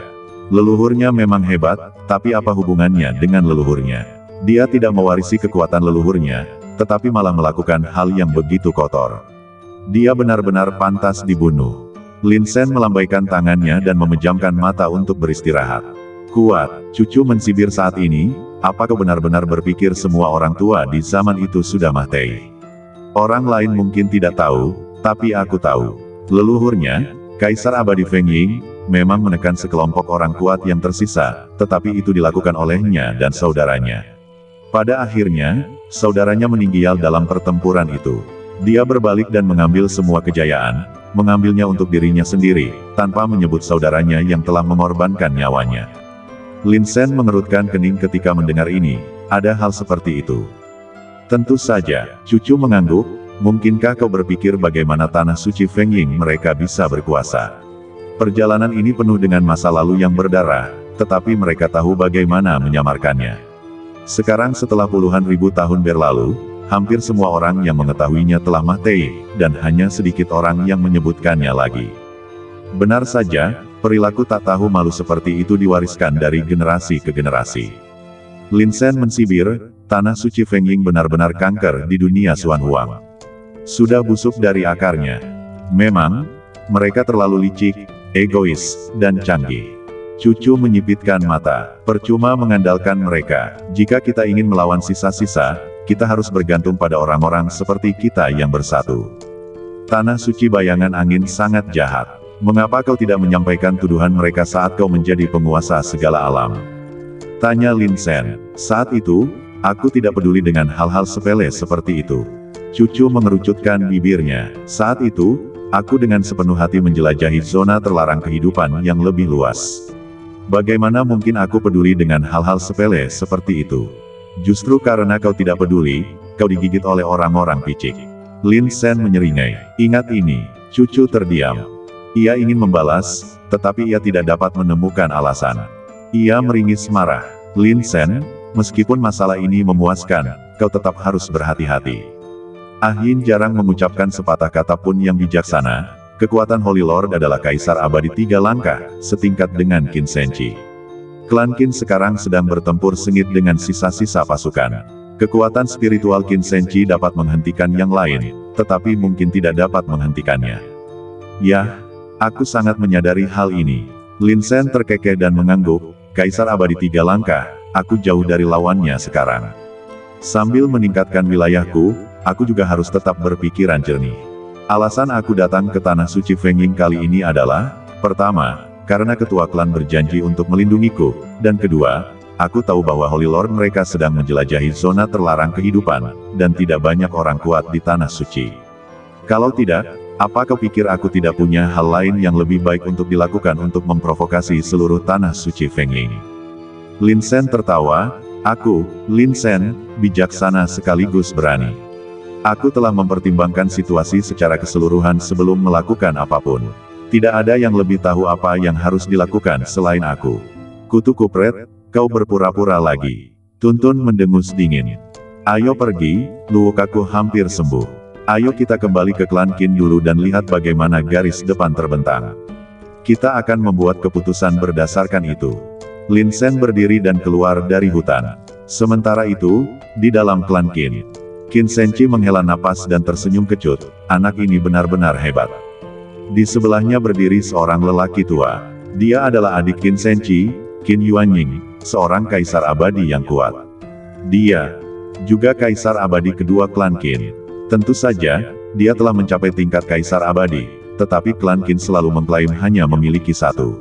Speaker 2: Leluhurnya memang hebat, tapi apa hubungannya dengan leluhurnya? Dia tidak mewarisi kekuatan leluhurnya, tetapi malah melakukan hal yang begitu kotor. Dia benar-benar pantas dibunuh. Lin Sen melambaikan tangannya dan memejamkan mata untuk beristirahat. Kuat, cucu mensibir saat ini, apa kau benar-benar berpikir semua orang tua di zaman itu sudah mati? Orang lain mungkin tidak tahu, tapi aku tahu. Leluhurnya, Kaisar Abadi Feng Ying, memang menekan sekelompok orang kuat yang tersisa, tetapi itu dilakukan olehnya dan saudaranya. Pada akhirnya, saudaranya meninggal dalam pertempuran itu. Dia berbalik dan mengambil semua kejayaan, mengambilnya untuk dirinya sendiri, tanpa menyebut saudaranya yang telah mengorbankan nyawanya. Lin Sen mengerutkan kening ketika mendengar ini, ada hal seperti itu. Tentu saja, cucu mengangguk, mungkinkah kau berpikir bagaimana tanah suci Feng Ying mereka bisa berkuasa? Perjalanan ini penuh dengan masa lalu yang berdarah, tetapi mereka tahu bagaimana menyamarkannya. Sekarang setelah puluhan ribu tahun berlalu, hampir semua orang yang mengetahuinya telah mati, dan hanya sedikit orang yang menyebutkannya lagi. Benar saja, perilaku tak tahu malu seperti itu diwariskan dari generasi ke generasi. Lin Sen mensibir, tanah suci Feng Ying benar-benar kanker di dunia Xuan Huang. Sudah busuk dari akarnya. Memang, mereka terlalu licik, egois, dan canggih. Cucu menyipitkan mata, percuma mengandalkan mereka. Jika kita ingin melawan sisa-sisa, kita harus bergantung pada orang-orang seperti kita yang bersatu. Tanah suci bayangan angin sangat jahat. Mengapa kau tidak menyampaikan tuduhan mereka saat kau menjadi penguasa segala alam? Tanya Lin Sen. Saat itu, aku tidak peduli dengan hal-hal sepele seperti itu. Cucu mengerucutkan bibirnya. Saat itu, aku dengan sepenuh hati menjelajahi zona terlarang kehidupan yang lebih luas. Bagaimana mungkin aku peduli dengan hal-hal sepele seperti itu? Justru karena kau tidak peduli, kau digigit oleh orang-orang picik. Lin Sen menyeringai. Ingat ini. Cucu terdiam. Ia ingin membalas, tetapi ia tidak dapat menemukan alasan. Ia meringis marah. Lin Sen, meskipun masalah ini memuaskan, kau tetap harus berhati-hati. Ah Yin jarang mengucapkan sepatah kata pun yang bijaksana. Kekuatan Holy Lord adalah Kaisar Abadi 3 langkah, setingkat dengan Qin Senchi. Klan Qin sekarang sedang bertempur sengit dengan sisa-sisa pasukan. Kekuatan spiritual Qin Senchi dapat menghentikan yang lain, tetapi mungkin tidak dapat menghentikannya. Yah, aku sangat menyadari hal ini. Lin Sen terkekeh dan mengangguk, Kaisar Abadi 3 langkah, aku jauh dari lawannya sekarang. Sambil meningkatkan wilayahku, aku juga harus tetap berpikiran jernih. Alasan aku datang ke tanah suci Feng Ying kali ini adalah, pertama, karena ketua klan berjanji untuk melindungiku, dan kedua, aku tahu bahwa Holy Lord mereka sedang menjelajahi zona terlarang kehidupan, dan tidak banyak orang kuat di tanah suci. Kalau tidak, apa kau pikir aku tidak punya hal lain yang lebih baik untuk dilakukan untuk memprovokasi seluruh tanah suci Feng Ying? Lin Sen tertawa, aku, Lin Sen, bijaksana sekaligus berani. Aku telah mempertimbangkan situasi secara keseluruhan sebelum melakukan apapun. Tidak ada yang lebih tahu apa yang harus dilakukan selain aku. Kutu kupret, kau berpura-pura lagi. Tuntun mendengus dingin. Ayo pergi, lukaku hampir sembuh. Ayo kita kembali ke klan Qin dulu dan lihat bagaimana garis depan terbentang. Kita akan membuat keputusan berdasarkan itu. Lin Sen berdiri dan keluar dari hutan. Sementara itu, di dalam klan Qin, Qin Senchi menghela napas dan tersenyum kecut. Anak ini benar-benar hebat. Di sebelahnya berdiri seorang lelaki tua. Dia adalah adik Qin Senchi, Qin Yuanying, seorang kaisar abadi yang kuat. Dia juga kaisar abadi kedua klan Qin. Tentu saja, dia telah mencapai tingkat kaisar abadi, tetapi klan Qin selalu mengklaim hanya memiliki satu.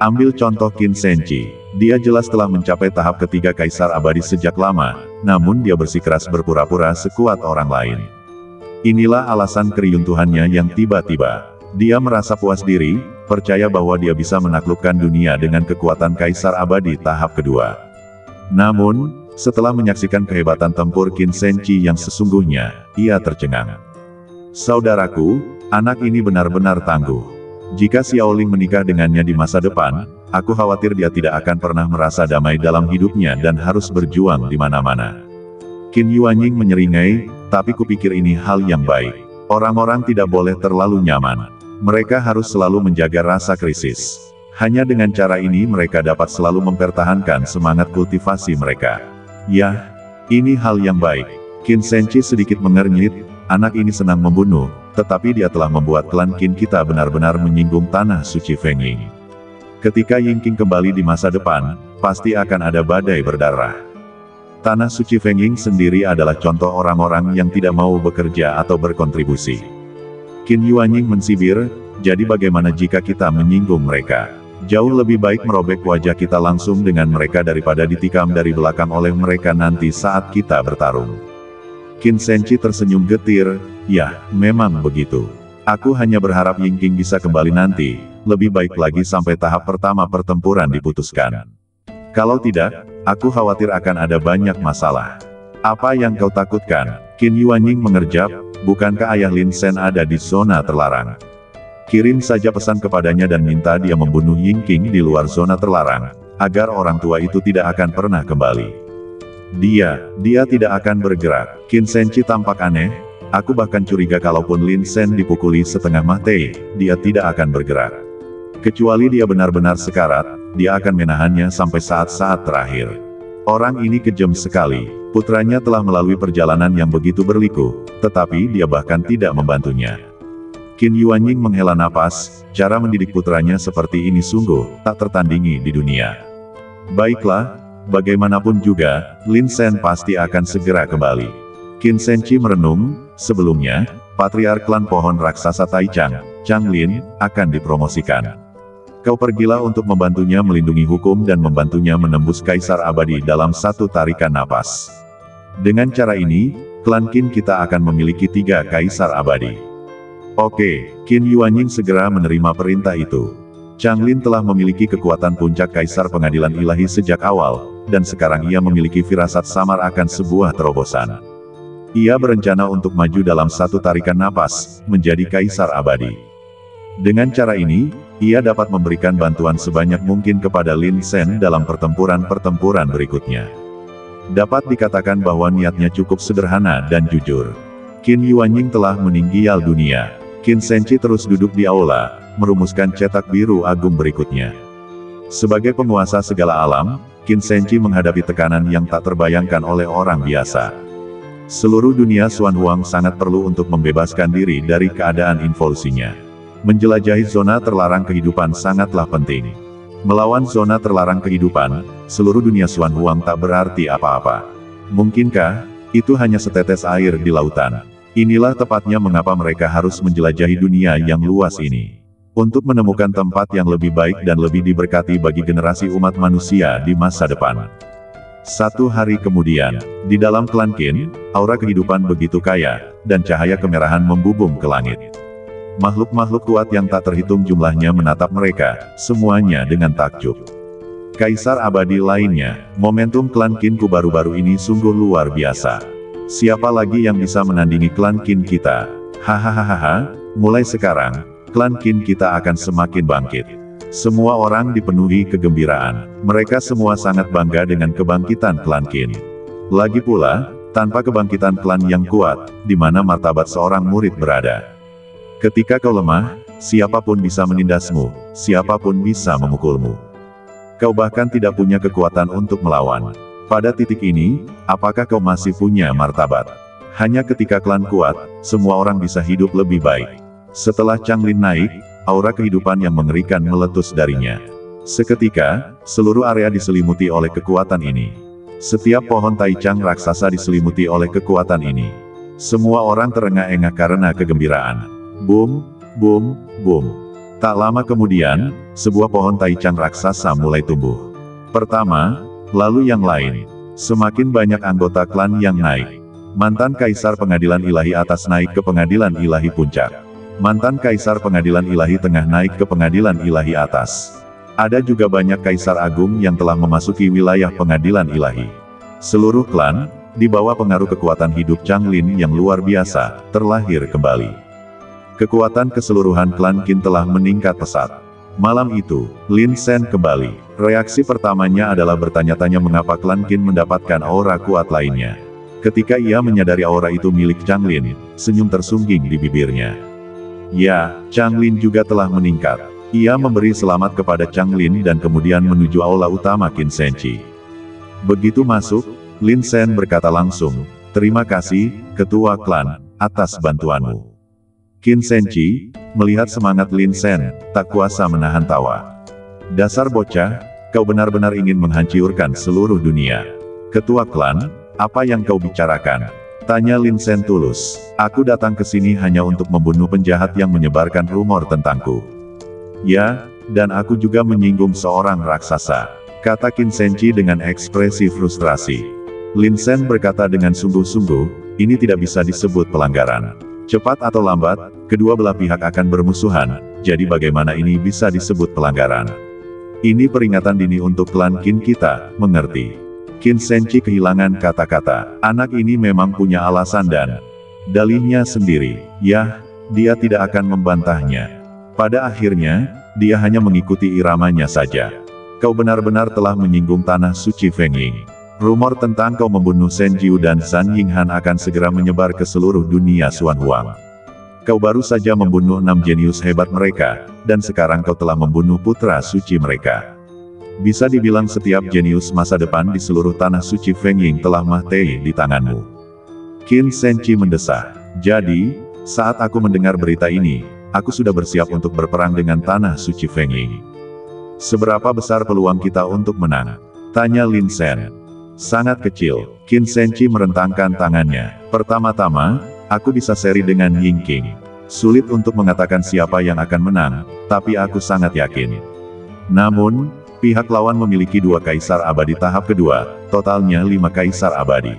Speaker 2: Ambil contoh Qin Senchi. Dia jelas telah mencapai tahap ketiga kaisar abadi sejak lama, namun dia bersikeras berpura-pura sekuat orang lain. Inilah alasan keriuntuhannya yang tiba-tiba. Dia merasa puas diri, percaya bahwa dia bisa menaklukkan dunia dengan kekuatan kaisar abadi tahap kedua. Namun, setelah menyaksikan kehebatan tempur Qin Senchi yang sesungguhnya, ia tercengang. Saudaraku, anak ini benar-benar tangguh. Jika Xiaoling menikah dengannya di masa depan, aku khawatir dia tidak akan pernah merasa damai dalam hidupnya dan harus berjuang di mana-mana. Qin Yuanying menyeringai, tapi kupikir ini hal yang baik. Orang-orang tidak boleh terlalu nyaman. Mereka harus selalu menjaga rasa krisis. Hanya dengan cara ini mereka dapat selalu mempertahankan semangat kultivasi mereka. Yah, ini hal yang baik. Qin Senchi sedikit mengernyit, anak ini senang membunuh, tetapi dia telah membuat klan Qin kita benar-benar menyinggung tanah suci Feng Ying. Ketika Yingqing kembali di masa depan, pasti akan ada badai berdarah. Tanah suci Feng Ying sendiri adalah contoh orang-orang yang tidak mau bekerja atau berkontribusi. Qin Yuanying mensibir, jadi bagaimana jika kita menyinggung mereka? Jauh lebih baik merobek wajah kita langsung dengan mereka daripada ditikam dari belakang oleh mereka nanti saat kita bertarung. Qin Senchi tersenyum getir, ya, memang begitu. Aku hanya berharap Yingqing bisa kembali nanti, lebih baik lagi sampai tahap pertama pertempuran diputuskan. Kalau tidak, aku khawatir akan ada banyak masalah. Apa yang kau takutkan? Qin Yuanying mengerjap, bukankah ayah Lin Sen ada di zona terlarang? Kirim saja pesan kepadanya dan minta dia membunuh Yingqing di luar zona terlarang, agar orang tua itu tidak akan pernah kembali. Dia tidak akan bergerak. Qin Senchi tampak aneh, aku bahkan curiga kalaupun Lin Sen dipukuli setengah mati, dia tidak akan bergerak. Kecuali dia benar-benar sekarat, dia akan menahannya sampai saat-saat terakhir. Orang ini kejam sekali, putranya telah melalui perjalanan yang begitu berliku, tetapi dia bahkan tidak membantunya. Qin Yuanying menghela napas, cara mendidik putranya seperti ini sungguh tak tertandingi di dunia. Baiklah, bagaimanapun juga, Lin Sen pasti akan segera kembali. Qin Senchi merenung, sebelumnya, patriark klan pohon raksasa Taichang, Chang Lin, akan dipromosikan. Kau pergilah untuk membantunya melindungi hukum dan membantunya menembus Kaisar Abadi dalam satu tarikan napas. Dengan cara ini, klan Qin kita akan memiliki 3 Kaisar Abadi. Oke, Qin Yuanying segera menerima perintah itu. Chang Lin telah memiliki kekuatan puncak Kaisar Pengadilan Ilahi sejak awal, dan sekarang ia memiliki firasat samar akan sebuah terobosan. Ia berencana untuk maju dalam satu tarikan napas, menjadi Kaisar Abadi. Dengan cara ini, ia dapat memberikan bantuan sebanyak mungkin kepada Lin Sen dalam pertempuran-pertempuran berikutnya. Dapat dikatakan bahwa niatnya cukup sederhana dan jujur. Qin Yuanying telah meninggal dunia. Qin Senchi terus duduk di aula, merumuskan cetak biru agung berikutnya. Sebagai penguasa segala alam, Qin Senchi menghadapi tekanan yang tak terbayangkan oleh orang biasa. Seluruh dunia Xuan Huang sangat perlu untuk membebaskan diri dari keadaan involusinya. Menjelajahi zona terlarang kehidupan sangatlah penting. Melawan zona terlarang kehidupan, seluruh dunia Xuan Huang tak berarti apa-apa. Mungkinkah itu hanya setetes air di lautan? Inilah tepatnya mengapa mereka harus menjelajahi dunia yang luas ini. Untuk menemukan tempat yang lebih baik dan lebih diberkati bagi generasi umat manusia di masa depan. Satu hari kemudian, di dalam klan Qin, aura kehidupan begitu kaya, dan cahaya kemerahan membubung ke langit. Makhluk-makhluk kuat yang tak terhitung jumlahnya menatap mereka, semuanya dengan takjub. Kaisar Abadi lainnya, momentum klan Qin ku baru-baru ini sungguh luar biasa. Siapa lagi yang bisa menandingi klan Qin kita? Hahaha, mulai sekarang, klan Qin kita akan semakin bangkit. Semua orang dipenuhi kegembiraan. Mereka semua sangat bangga dengan kebangkitan klan Qin. Lagi pula, tanpa kebangkitan klan yang kuat, di mana martabat seorang murid berada. Ketika kau lemah, siapapun bisa menindasmu, siapapun bisa memukulmu. Kau bahkan tidak punya kekuatan untuk melawan. Pada titik ini, apakah kau masih punya martabat? Hanya ketika klan kuat, semua orang bisa hidup lebih baik. Setelah Chang Lin naik, aura kehidupan yang mengerikan meletus darinya. Seketika, seluruh area diselimuti oleh kekuatan ini. Setiap pohon Taichang raksasa diselimuti oleh kekuatan ini. Semua orang terengah-engah karena kegembiraan. Boom, boom, boom. Tak lama kemudian, sebuah pohon Taichang raksasa mulai tumbuh. Pertama, lalu yang lain. Semakin banyak anggota klan yang naik. Mantan Kaisar Pengadilan Ilahi Atas naik ke Pengadilan Ilahi Puncak. Mantan Kaisar Pengadilan Ilahi Tengah naik ke Pengadilan Ilahi Atas. Ada juga banyak Kaisar Agung yang telah memasuki wilayah Pengadilan Ilahi. Seluruh klan, di bawah pengaruh kekuatan hidup Chang Lin yang luar biasa, terlahir kembali. Kekuatan keseluruhan klan Qin telah meningkat pesat. Malam itu, Lin Sen kembali. Reaksi pertamanya adalah bertanya-tanya mengapa klan Qin mendapatkan aura kuat lainnya. Ketika ia menyadari aura itu milik Chang Lin, senyum tersungging di bibirnya. Ya, Chang Lin juga telah meningkat. Ia memberi selamat kepada Chang Lin dan kemudian menuju aula utama Qin Senchi. Begitu masuk, Lin Sen berkata langsung, "Terima kasih, Ketua Klan, atas bantuanmu." Qin Senchi, melihat semangat Lin Sen, tak kuasa menahan tawa. Dasar bocah, kau benar-benar ingin menghancurkan seluruh dunia. Ketua klan, apa yang kau bicarakan? Tanya Lin Sen tulus. Aku datang ke sini hanya untuk membunuh penjahat yang menyebarkan rumor tentangku. Ya, dan aku juga menyinggung seorang raksasa, kata Qin Senchi dengan ekspresi frustrasi. Lin Sen berkata dengan sungguh-sungguh, ini tidak bisa disebut pelanggaran. Cepat atau lambat, kedua belah pihak akan bermusuhan, jadi bagaimana ini bisa disebut pelanggaran? Ini peringatan dini untuk klan Qin kita, mengerti? Qin Senchi kehilangan kata-kata. Anak ini memang punya alasan dan dalihnya sendiri. Yah, dia tidak akan membantahnya. Pada akhirnya, dia hanya mengikuti iramanya saja. Kau benar-benar telah menyinggung tanah suci Feng Ying. Rumor tentang kau membunuh Shen Jiu dan San Yinghan akan segera menyebar ke seluruh dunia Xuan Huang. Kau baru saja membunuh 6 jenius hebat mereka, dan sekarang kau telah membunuh putra suci mereka. Bisa dibilang setiap jenius masa depan di seluruh tanah suci Feng Ying telah mati di tanganmu. Qin Senchi mendesah. Jadi, saat aku mendengar berita ini, aku sudah bersiap untuk berperang dengan tanah suci Feng Ying. Seberapa besar peluang kita untuk menang? Tanya Lin Sen. Sangat kecil. Qin Senchi merentangkan tangannya. Pertama-tama, aku bisa seri dengan Ying King. Sulit untuk mengatakan siapa yang akan menang, tapi aku sangat yakin. Namun, pihak lawan memiliki 2 kaisar abadi tahap kedua, totalnya 5 kaisar abadi.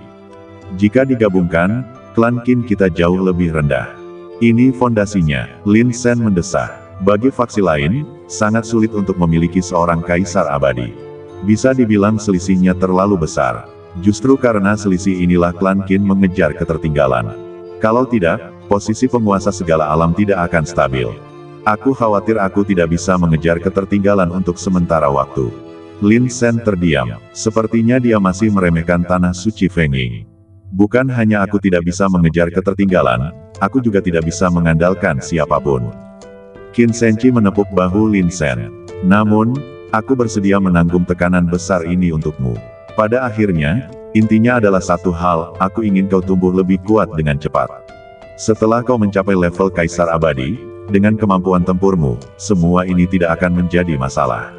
Speaker 2: Jika digabungkan, klan Qin kita jauh lebih rendah. Ini fondasinya, Lin Sen mendesah. Bagi faksi lain, sangat sulit untuk memiliki seorang kaisar abadi. Bisa dibilang selisihnya terlalu besar. Justru karena selisih inilah klan Qin mengejar ketertinggalan. Kalau tidak, posisi penguasa segala alam tidak akan stabil. Aku khawatir aku tidak bisa mengejar ketertinggalan untuk sementara waktu. Lin Sen terdiam. Sepertinya dia masih meremehkan tanah suci Feng Ying. Bukan hanya aku tidak bisa mengejar ketertinggalan, aku juga tidak bisa mengandalkan siapapun. Qin Senchi menepuk bahu Lin Sen. Namun, aku bersedia menanggung tekanan besar ini untukmu. Pada akhirnya, intinya adalah satu hal, aku ingin kau tumbuh lebih kuat dengan cepat. Setelah kau mencapai level Kaisar Abadi, dengan kemampuan tempurmu, semua ini tidak akan menjadi masalah.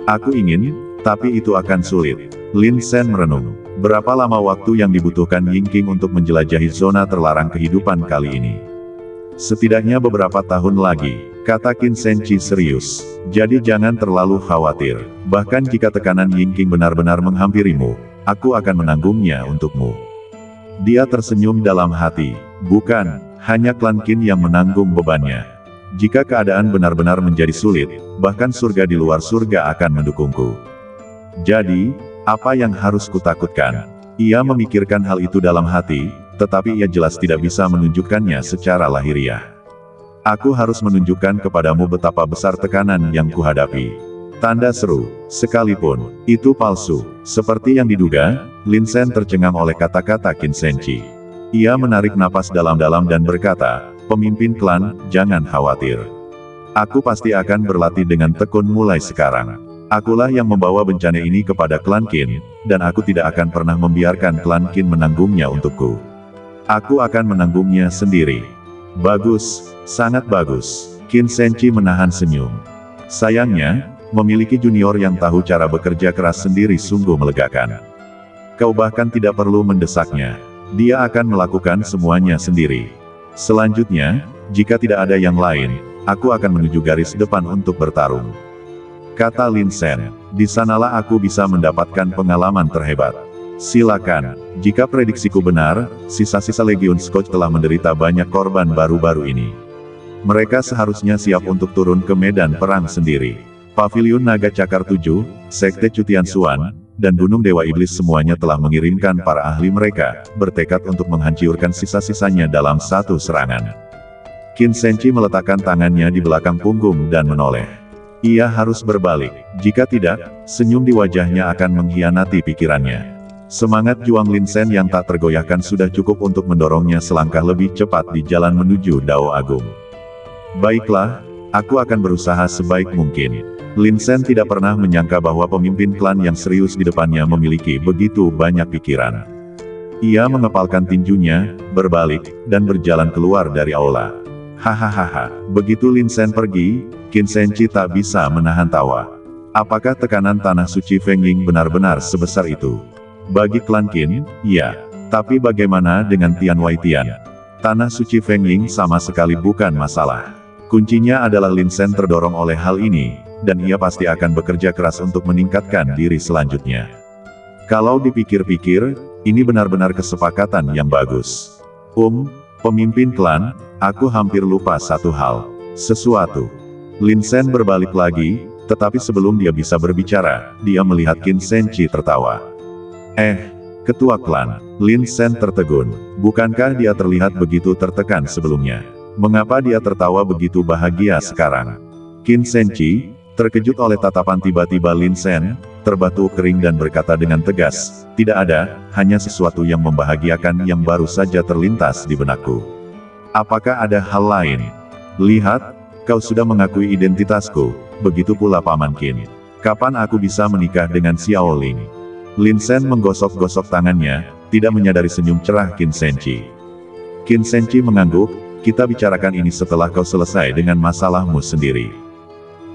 Speaker 2: Aku ingin, tapi itu akan sulit. Lin Sen merenung. Berapa lama waktu yang dibutuhkan Ying King untuk menjelajahi zona terlarang kehidupan kali ini? Setidaknya beberapa tahun lagi, kata Qin Senchi serius. Jadi jangan terlalu khawatir. Bahkan jika tekanan Ying King benar-benar menghampirimu, aku akan menanggungnya untukmu. Dia tersenyum dalam hati. Bukan, hanya klan Qin yang menanggung bebannya. Jika keadaan benar-benar menjadi sulit, bahkan surga di luar surga akan mendukungku. Jadi, apa yang harus kutakutkan? Ia memikirkan hal itu dalam hati, tetapi ia jelas tidak bisa menunjukkannya secara lahiriah. Aku harus menunjukkan kepadamu betapa besar tekanan yang kuhadapi. Tanda seru. Sekalipun itu palsu. Seperti yang diduga, Lin Sen tercengang oleh kata-kata Qin Senchi. Ia menarik napas dalam-dalam dan berkata, pemimpin klan, jangan khawatir. Aku pasti akan berlatih dengan tekun mulai sekarang. Akulah yang membawa bencana ini kepada klan Qin, dan aku tidak akan pernah membiarkan klan Qin menanggungnya untukku. Aku akan menanggungnya sendiri. Bagus, sangat bagus. Qin Senchi menahan senyum. Sayangnya, memiliki junior yang tahu cara bekerja keras sendiri sungguh melegakan. Kau bahkan tidak perlu mendesaknya. Dia akan melakukan semuanya sendiri. Selanjutnya, jika tidak ada yang lain, aku akan menuju garis depan untuk bertarung. Kata Lin Sen, di sanalah aku bisa mendapatkan pengalaman terhebat. Silakan, jika prediksiku benar, sisa-sisa Legion Scotch telah menderita banyak korban baru-baru ini. Mereka seharusnya siap untuk turun ke medan perang sendiri. Paviliun Naga Cakar 7, Sekte Cutian Xuan, dan Gunung Dewa Iblis semuanya telah mengirimkan para ahli mereka, bertekad untuk menghancurkan sisa-sisanya dalam satu serangan. Qin Senchi meletakkan tangannya di belakang punggung dan menoleh. Ia harus berbalik, jika tidak, senyum di wajahnya akan mengkhianati pikirannya. Semangat juang Lin Sen yang tak tergoyahkan sudah cukup untuk mendorongnya selangkah lebih cepat di jalan menuju Dao Agung. Baiklah, aku akan berusaha sebaik mungkin. Lin Sen tidak pernah menyangka bahwa pemimpin klan yang serius di depannya memiliki begitu banyak pikiran. Ia mengepalkan tinjunya, berbalik, dan berjalan keluar dari aula. Hahaha, begitu Lin Sen pergi, Qin Senchi tak bisa menahan tawa. Apakah tekanan tanah suci Feng Ying benar-benar sebesar itu? Bagi klan Qin, ya. Tapi bagaimana dengan Tian Wei Tian? Tanah suci Feng Ying sama sekali bukan masalah. Kuncinya adalah Lin Shen terdorong oleh hal ini, dan ia pasti akan bekerja keras untuk meningkatkan diri selanjutnya. Kalau dipikir-pikir, ini benar-benar kesepakatan yang bagus. Pemimpin klan, aku hampir lupa satu hal. Sesuatu. Lin Shen berbalik lagi, tetapi sebelum dia bisa berbicara, dia melihat Qin Shenqi tertawa. Ketua klan, Lin Shen tertegun. Bukankah dia terlihat begitu tertekan sebelumnya? Mengapa dia tertawa begitu bahagia sekarang? Qin Shenqi, terkejut oleh tatapan tiba-tiba Lin Shen, terbatu kering dan berkata dengan tegas, "Tidak ada, hanya sesuatu yang membahagiakan yang baru saja terlintas di benakku." "Apakah ada hal lain?" "Lihat, kau sudah mengakui identitasku, begitu pula Paman Qin. Kapan aku bisa menikah dengan Xiao Ling?" Lin Shen menggosok-gosok tangannya, tidak menyadari senyum cerah Qin Shenqi. Qin Shenqi mengangguk, "Kita bicarakan ini setelah kau selesai dengan masalahmu sendiri."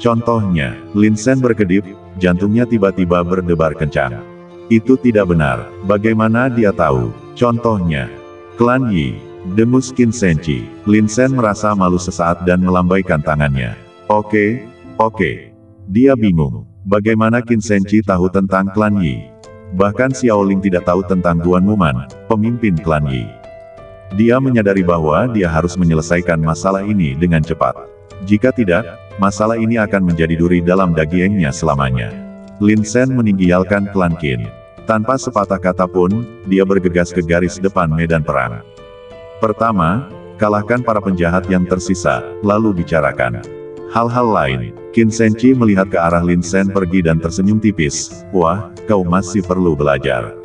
Speaker 2: Contohnya, Lin Shen berkedip, jantungnya tiba-tiba berdebar kencang. Itu tidak benar, bagaimana dia tahu? Contohnya, klan Yi, dengus Qin Shenqi. Lin Shen merasa malu sesaat dan melambaikan tangannya. Oke. Dia bingung, bagaimana Qin Shenqi tahu tentang klan Yi? Bahkan Xiao Ling tidak tahu tentang Duan Muman, pemimpin klan Yi. Dia menyadari bahwa dia harus menyelesaikan masalah ini dengan cepat. Jika tidak, masalah ini akan menjadi duri dalam dagingnya selamanya. Lin Shen meninggalkan klan Qin. Tanpa sepatah kata pun, dia bergegas ke garis depan medan perang. Pertama, kalahkan para penjahat yang tersisa, lalu bicarakan hal-hal lain. Qin Shenqi melihat ke arah Lin Shen pergi dan tersenyum tipis. Wah, kau masih perlu belajar.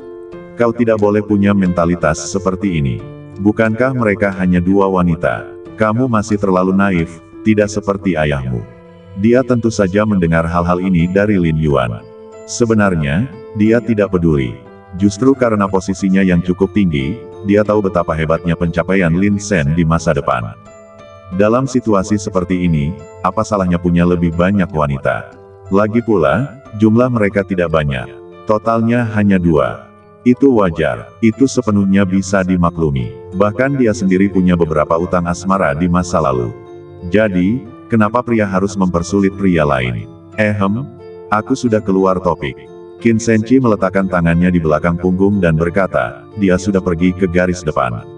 Speaker 2: Kau tidak boleh punya mentalitas seperti ini. Bukankah mereka hanya dua wanita? Kamu masih terlalu naif, tidak seperti ayahmu. Dia tentu saja mendengar hal-hal ini dari Lin Yuan. Sebenarnya, dia tidak peduli. Justru karena posisinya yang cukup tinggi, dia tahu betapa hebatnya pencapaian Lin Shen di masa depan. Dalam situasi seperti ini, apa salahnya punya lebih banyak wanita? Lagi pula, jumlah mereka tidak banyak. Totalnya hanya 2. Itu wajar, itu sepenuhnya bisa dimaklumi. Bahkan dia sendiri punya beberapa utang asmara di masa lalu. Jadi, kenapa pria harus mempersulit pria lain? Aku sudah keluar topik. Qin Shenqi meletakkan tangannya di belakang punggung dan berkata, dia sudah pergi ke garis depan.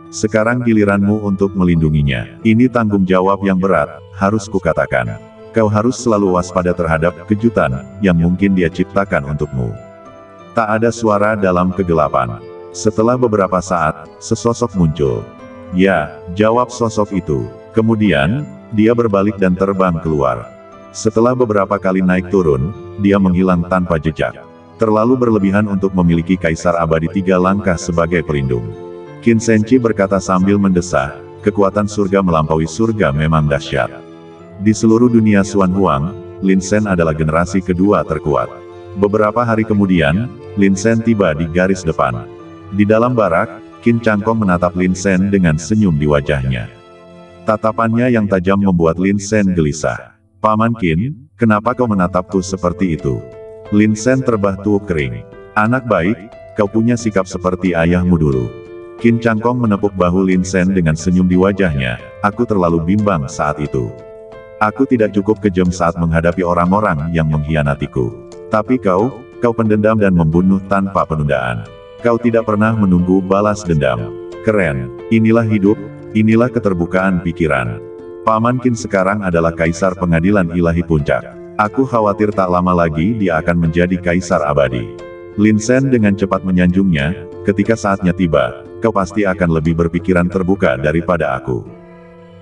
Speaker 2: Sekarang giliranmu untuk melindunginya. Ini tanggung jawab yang berat, harus kukatakan. Kau harus selalu waspada terhadap kejutan yang mungkin dia ciptakan untukmu. Tak ada suara dalam kegelapan. Setelah beberapa saat, sesosok muncul. Ya, jawab sosok itu. Kemudian, dia berbalik dan terbang keluar. Setelah beberapa kali naik turun, dia menghilang tanpa jejak. Terlalu berlebihan untuk memiliki kaisar abadi 3 langkah sebagai pelindung. Qin Shenqi berkata sambil mendesah, kekuatan surga melampaui surga memang dahsyat. Di seluruh dunia Xuan Huang, Lin Shen adalah generasi kedua terkuat. Beberapa hari kemudian, Lin Shen tiba di garis depan. Di dalam barak, Qin Cangkong menatap Lin Shen dengan senyum di wajahnya. Tatapannya yang tajam membuat Lin Shen gelisah. Paman Qin, kenapa kau menatapku seperti itu? Lin Shen terbatu kering. Anak baik, kau punya sikap seperti ayahmu dulu. Qin Cangkong menepuk bahu Lin Shen dengan senyum di wajahnya. Aku terlalu bimbang saat itu. Aku tidak cukup kejam saat menghadapi orang-orang yang mengkhianatiku. Tapi kau pendendam dan membunuh tanpa penundaan. Kau tidak pernah menunggu balas dendam. Keren. Inilah hidup, inilah keterbukaan pikiran. Paman Qin sekarang adalah kaisar pengadilan ilahi puncak. Aku khawatir tak lama lagi dia akan menjadi kaisar abadi. Lin Shen dengan cepat menyanjungnya, ketika saatnya tiba, kau pasti akan lebih berpikiran terbuka daripada aku.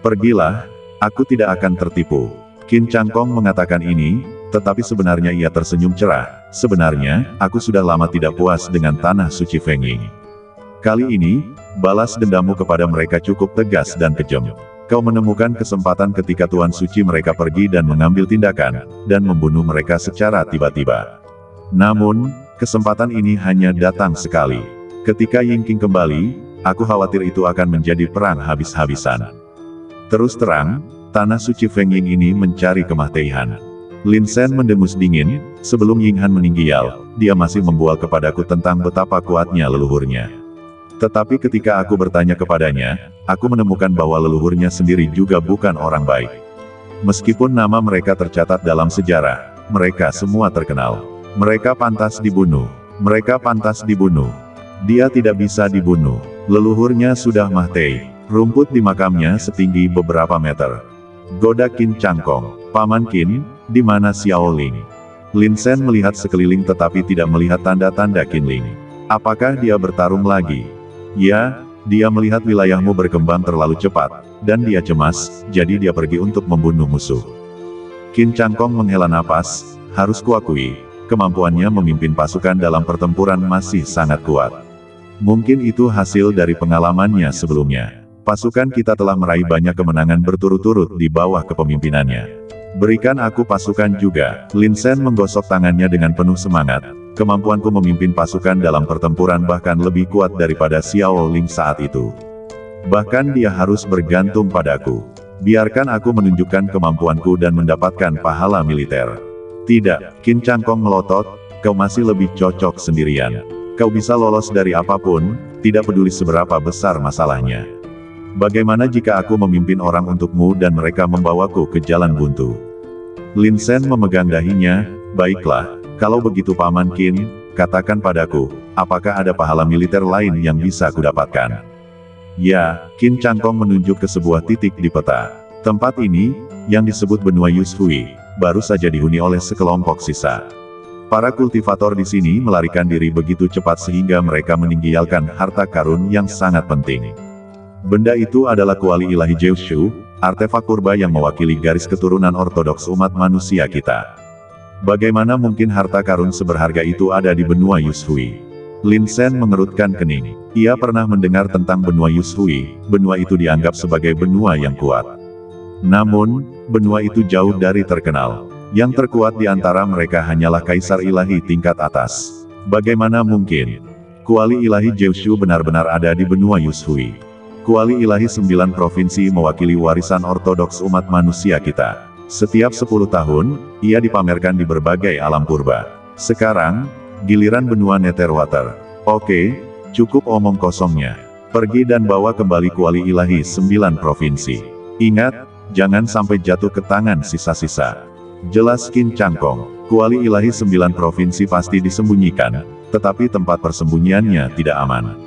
Speaker 2: Pergilah, aku tidak akan tertipu. Qin Cangkong mengatakan ini, tetapi sebenarnya ia tersenyum cerah. Sebenarnya, aku sudah lama tidak puas dengan tanah suci Feng Ying. Kali ini, balas dendammu kepada mereka cukup tegas dan kejam. Kau menemukan kesempatan ketika Tuan Suci mereka pergi dan mengambil tindakan, dan membunuh mereka secara tiba-tiba. Namun, kesempatan ini hanya datang sekali. Ketika Yingqing kembali, aku khawatir itu akan menjadi perang habis-habisan. Terus terang, tanah suci Feng Ying ini mencari kematian. Lin Sen mendengus dingin. Sebelum Ying Han meninggal, dia masih membual kepadaku tentang betapa kuatnya leluhurnya. Tetapi ketika aku bertanya kepadanya, aku menemukan bahwa leluhurnya sendiri juga bukan orang baik. Meskipun nama mereka tercatat dalam sejarah, mereka semua terkenal. Mereka pantas dibunuh. Mereka pantas dibunuh. Dia tidak bisa dibunuh. Leluhurnya sudah mati. Rumput di makamnya setinggi beberapa meter. Goda Qin Cangkong. Paman Qin, di mana Xiao Ling? Lin Sen melihat sekeliling tetapi tidak melihat tanda-tanda Qin Ling. Apakah dia bertarung lagi? Ya, dia melihat wilayahmu berkembang terlalu cepat, dan dia cemas, jadi dia pergi untuk membunuh musuh. Qin Cangkong menghela napas. Harus kuakui, kemampuannya memimpin pasukan dalam pertempuran masih sangat kuat. Mungkin itu hasil dari pengalamannya sebelumnya. Pasukan kita telah meraih banyak kemenangan berturut-turut di bawah kepemimpinannya. Berikan aku pasukan juga. Lin Sen menggosok tangannya dengan penuh semangat. Kemampuanku memimpin pasukan dalam pertempuran bahkan lebih kuat daripada Xiao Ling saat itu. Bahkan dia harus bergantung padaku. Biarkan aku menunjukkan kemampuanku dan mendapatkan pahala militer. Tidak, Qin Cangkong melotot, kau masih lebih cocok sendirian. Kau bisa lolos dari apapun, tidak peduli seberapa besar masalahnya. Bagaimana jika aku memimpin orang untukmu dan mereka membawaku ke jalan buntu? Lin Sen memegang dahinya. Baiklah, kalau begitu Paman Qin, katakan padaku, apakah ada pahala militer lain yang bisa kudapatkan? Ya, Qin Cangkong menunjuk ke sebuah titik di peta. Tempat ini, yang disebut benua Yushui, baru saja dihuni oleh sekelompok sisa. Para kultivator di sini melarikan diri begitu cepat sehingga mereka meninggalkan harta karun yang sangat penting. Benda itu adalah kuali ilahi Jiushu, artefak purba yang mewakili garis keturunan ortodoks umat manusia kita. Bagaimana mungkin harta karun seberharga itu ada di benua Yushui? Lin Sen mengerutkan kening. Ia pernah mendengar tentang benua Yushui. Benua itu dianggap sebagai benua yang kuat. Namun, benua itu jauh dari terkenal. Yang terkuat di antara mereka hanyalah kaisar ilahi tingkat atas. Bagaimana mungkin kuali ilahi Jiushu benar-benar ada di benua Yushui? Kuali ilahi 9 provinsi mewakili warisan ortodoks umat manusia kita. Setiap 10 tahun, ia dipamerkan di berbagai alam purba. Sekarang, giliran benua Netherwater. Oke, cukup omong kosongnya. Pergi dan bawa kembali kuali ilahi 9 provinsi. Ingat, jangan sampai jatuh ke tangan sisa-sisa. Jelas Qin Cangkong, kuali ilahi 9 provinsi pasti disembunyikan, tetapi tempat persembunyiannya tidak aman.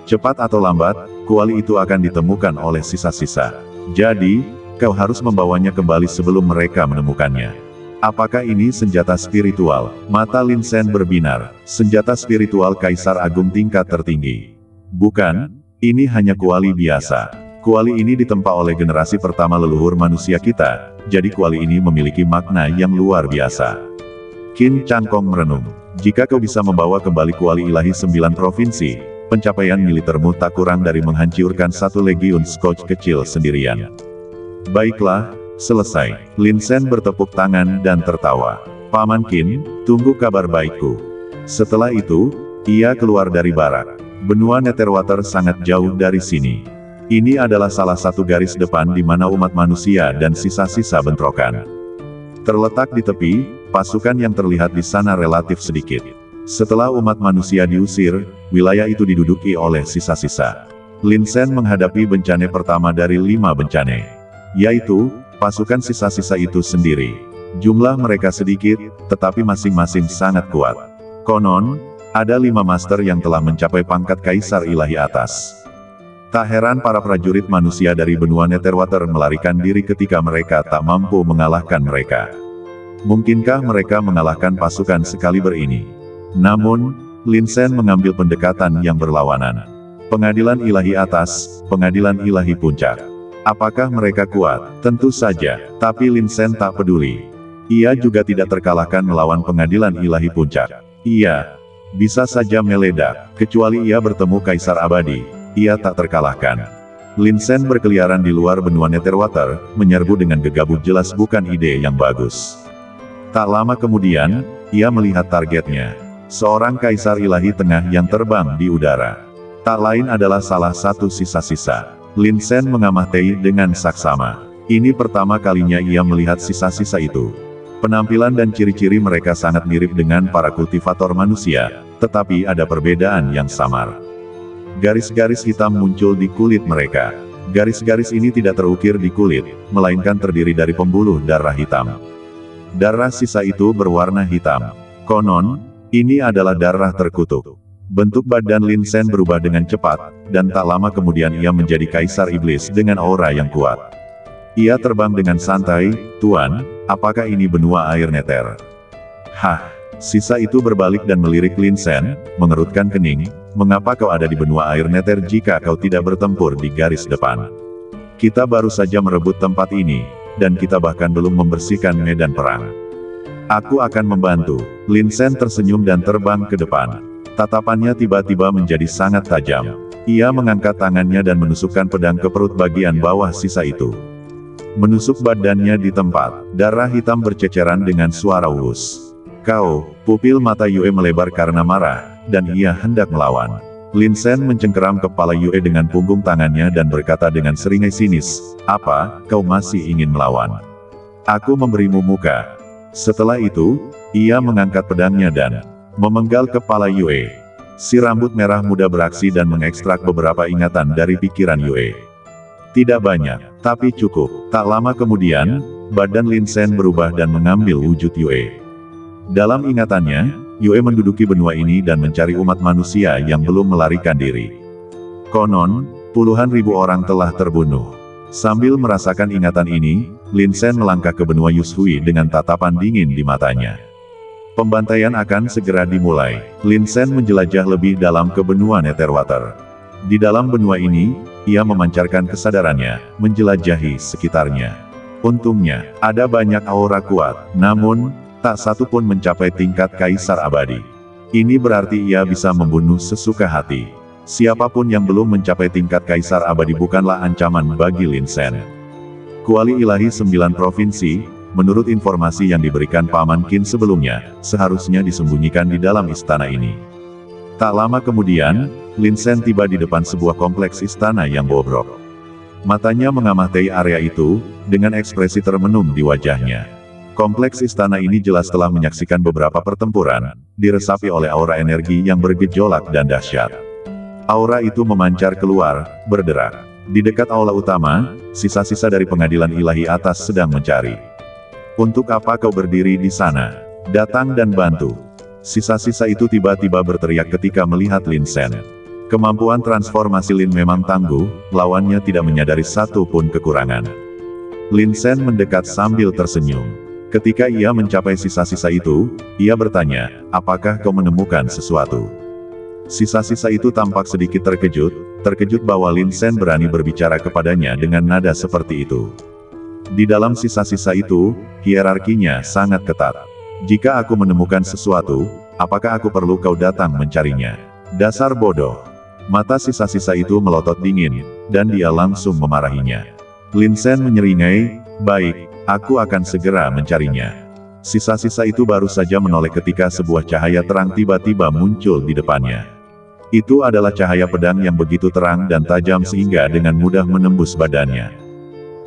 Speaker 2: Cepat atau lambat, kuali itu akan ditemukan oleh sisa-sisa. Jadi, kau harus membawanya kembali sebelum mereka menemukannya. Apakah ini senjata spiritual? Mata Lin Sen berbinar. Senjata spiritual Kaisar Agung tingkat tertinggi. Bukan, ini hanya kuali biasa. Kuali ini ditempa oleh generasi pertama leluhur manusia kita, jadi kuali ini memiliki makna yang luar biasa. Qin Cangkong merenung. Jika kau bisa membawa kembali kuali ilahi 9 provinsi, pencapaian militermu tak kurang dari menghancurkan 1 legiun Scotch kecil sendirian. Baiklah, selesai. Lin Sen bertepuk tangan dan tertawa. Paman Qin, tunggu kabar baikku. Setelah itu, ia keluar dari barak. Benua Netherwater sangat jauh dari sini. Ini adalah salah satu garis depan di mana umat manusia dan sisa-sisa bentrokan. Terletak di tepi, pasukan yang terlihat di sana relatif sedikit. Setelah umat manusia diusir, wilayah itu diduduki oleh sisa-sisa. Lin Sen menghadapi bencana pertama dari 5 bencana. Yaitu, pasukan sisa-sisa itu sendiri. Jumlah mereka sedikit, tetapi masing-masing sangat kuat. Konon, ada 5 master yang telah mencapai pangkat Kaisar Ilahi atas. Tak heran para prajurit manusia dari benua Netherwater melarikan diri ketika mereka tak mampu mengalahkan mereka. Mungkinkah mereka mengalahkan pasukan Excalibur ini? Namun, Lin Sen mengambil pendekatan yang berlawanan. Pengadilan ilahi atas, pengadilan ilahi puncak. Apakah mereka kuat? Tentu saja, tapi Lin Sen tak peduli. Ia juga tidak terkalahkan melawan pengadilan ilahi puncak. Ia bisa saja meledak, kecuali ia bertemu Kaisar Abadi. Ia tak terkalahkan. Lin Sen berkeliaran di luar benua Netherwater, menyerbu dengan gegabah jelas bukan ide yang bagus. Tak lama kemudian, ia melihat targetnya. Seorang Kaisar Ilahi Tengah yang terbang di udara. Tak lain adalah salah satu sisa-sisa. Lin Sen mengamati dengan saksama. Ini pertama kalinya ia melihat sisa-sisa itu. Penampilan dan ciri-ciri mereka sangat mirip dengan para kultivator manusia, tetapi ada perbedaan yang samar. Garis-garis hitam muncul di kulit mereka. Garis-garis ini tidak terukir di kulit, melainkan terdiri dari pembuluh darah hitam. Darah sisa itu berwarna hitam. Konon, ini adalah darah terkutuk. Bentuk badan Lin Shen berubah dengan cepat, dan tak lama kemudian ia menjadi kaisar iblis dengan aura yang kuat. Ia terbang dengan santai. "Tuan, apakah ini benua air neter?" "Hah?" Sisa itu berbalik dan melirik Lin Shen, mengerutkan kening. "Mengapa kau ada di benua air neter jika kau tidak bertempur di garis depan? Kita baru saja merebut tempat ini, dan kita bahkan belum membersihkan medan perang." "Aku akan membantu." Lin Shen tersenyum dan terbang ke depan. Tatapannya tiba-tiba menjadi sangat tajam. Ia mengangkat tangannya dan menusukkan pedang ke perut bagian bawah sisa itu. Menusuk badannya di tempat, darah hitam berceceran dengan suara wus. "Kau!" Pupil mata Yue melebar karena marah, dan ia hendak melawan. Lin Shen mencengkeram kepala Yue dengan punggung tangannya dan berkata dengan seringai sinis, "Apa, kau masih ingin melawan? Aku memberimu muka." Setelah itu, ia mengangkat pedangnya dan memenggal kepala Yue. Si rambut merah muda beraksi dan mengekstrak beberapa ingatan dari pikiran Yue. Tidak banyak, tapi cukup. Tak lama kemudian, badan Lin Shen berubah dan mengambil wujud Yue. Dalam ingatannya, Yue menduduki benua ini dan mencari umat manusia yang belum melarikan diri. Konon, puluhan ribu orang telah terbunuh. Sambil merasakan ingatan ini, Lin Shen melangkah ke benua Yushui dengan tatapan dingin di matanya. Pembantaian akan segera dimulai. Lin Shen menjelajah lebih dalam ke benua Netherwater. Di dalam benua ini, ia memancarkan kesadarannya, menjelajahi sekitarnya. Untungnya, ada banyak aura kuat, namun, tak satu pun mencapai tingkat kaisar abadi. Ini berarti ia bisa membunuh sesuka hati. Siapapun yang belum mencapai tingkat kaisar abadi bukanlah ancaman bagi Lin Shen. Kuali ilahi 9 provinsi, menurut informasi yang diberikan Paman Qin sebelumnya, seharusnya disembunyikan di dalam istana ini. Tak lama kemudian, Lin Shen tiba di depan sebuah kompleks istana yang bobrok. Matanya mengamati area itu, dengan ekspresi termenung di wajahnya. Kompleks istana ini jelas telah menyaksikan beberapa pertempuran, diresapi oleh aura energi yang bergejolak dan dahsyat. Aura itu memancar keluar, berderak. Di dekat aula utama, sisa-sisa dari pengadilan ilahi atas sedang mencari. "Untuk apa kau berdiri di sana? Datang dan bantu." Sisa-sisa itu tiba-tiba berteriak ketika melihat Lin Shen. Kemampuan transformasi Lin memang tangguh, lawannya tidak menyadari satu pun kekurangan. Lin Shen mendekat sambil tersenyum. Ketika ia mencapai sisa-sisa itu, ia bertanya, "Apakah kau menemukan sesuatu?" Sisa-sisa itu tampak sedikit terkejut bahwa Lin Shen berani berbicara kepadanya dengan nada seperti itu. Di dalam sisa-sisa itu, hierarkinya sangat ketat. "Jika aku menemukan sesuatu, apakah aku perlu kau datang mencarinya? Dasar bodoh." Mata sisa-sisa itu melotot dingin, dan dia langsung memarahinya. Lin Shen menyeringai, "Baik, aku akan segera mencarinya." Sisa-sisa itu baru saja menoleh ketika sebuah cahaya terang tiba-tiba muncul di depannya. Itu adalah cahaya pedang yang begitu terang dan tajam sehingga dengan mudah menembus badannya.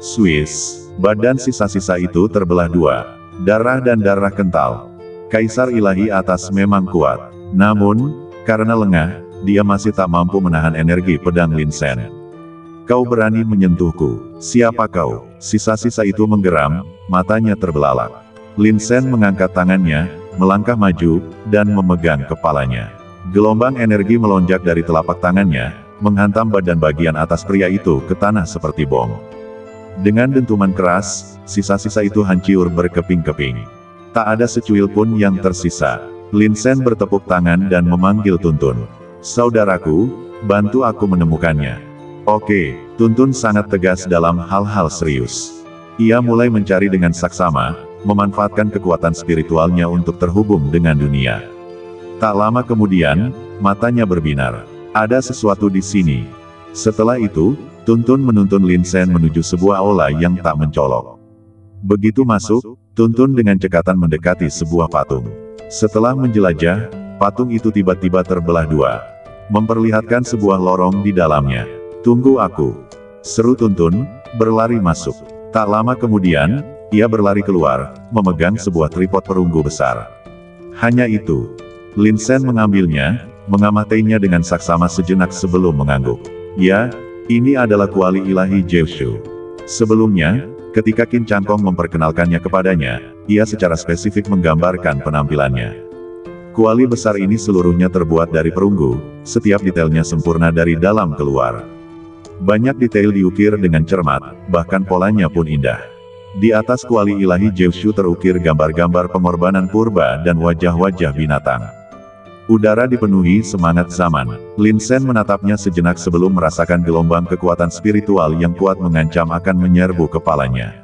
Speaker 2: Swiss, badan sisa-sisa itu terbelah dua. Darah dan darah kental. Kaisar ilahi atas memang kuat. Namun, karena lengah, dia masih tak mampu menahan energi pedang Lin Shen. "Kau berani menyentuhku? Siapa kau?" Sisa-sisa itu menggeram, matanya terbelalak. Lin Shen mengangkat tangannya, melangkah maju, dan memegang kepalanya. Gelombang energi melonjak dari telapak tangannya, menghantam badan bagian atas pria itu ke tanah seperti bom. Dengan dentuman keras, sisa-sisa itu hancur berkeping-keping. Tak ada secuil pun yang tersisa. Lin Shen bertepuk tangan dan memanggil Tuntun. "Saudaraku, bantu aku menemukannya." "Oke." Tuntun sangat tegas dalam hal-hal serius. Ia mulai mencari dengan saksama, memanfaatkan kekuatan spiritualnya untuk terhubung dengan dunia. Tak lama kemudian, matanya berbinar. "Ada sesuatu di sini." Setelah itu, Tuntun menuntun Lin Shen menuju sebuah aula yang tak mencolok. Begitu masuk, Tuntun dengan cekatan mendekati sebuah patung. Setelah menjelajah, patung itu tiba-tiba terbelah dua, memperlihatkan sebuah lorong di dalamnya. "Tunggu aku," seru Tuntun, berlari masuk. Tak lama kemudian, ia berlari keluar, memegang sebuah tripod perunggu besar. Hanya itu, Lin Sen mengambilnya, mengamatainya dengan saksama sejenak sebelum mengangguk. Ya, ini adalah kuali ilahi Jiushu. Sebelumnya, ketika Qin Chang Kong memperkenalkannya kepadanya, ia secara spesifik menggambarkan penampilannya. Kuali besar ini seluruhnya terbuat dari perunggu, setiap detailnya sempurna dari dalam keluar. Banyak detail diukir dengan cermat, bahkan polanya pun indah. Di atas kuali ilahi Jiushu terukir gambar-gambar pengorbanan purba dan wajah-wajah binatang. Udara dipenuhi semangat zaman. Lin Sen menatapnya sejenak sebelum merasakan gelombang kekuatan spiritual yang kuat mengancam akan menyerbu kepalanya.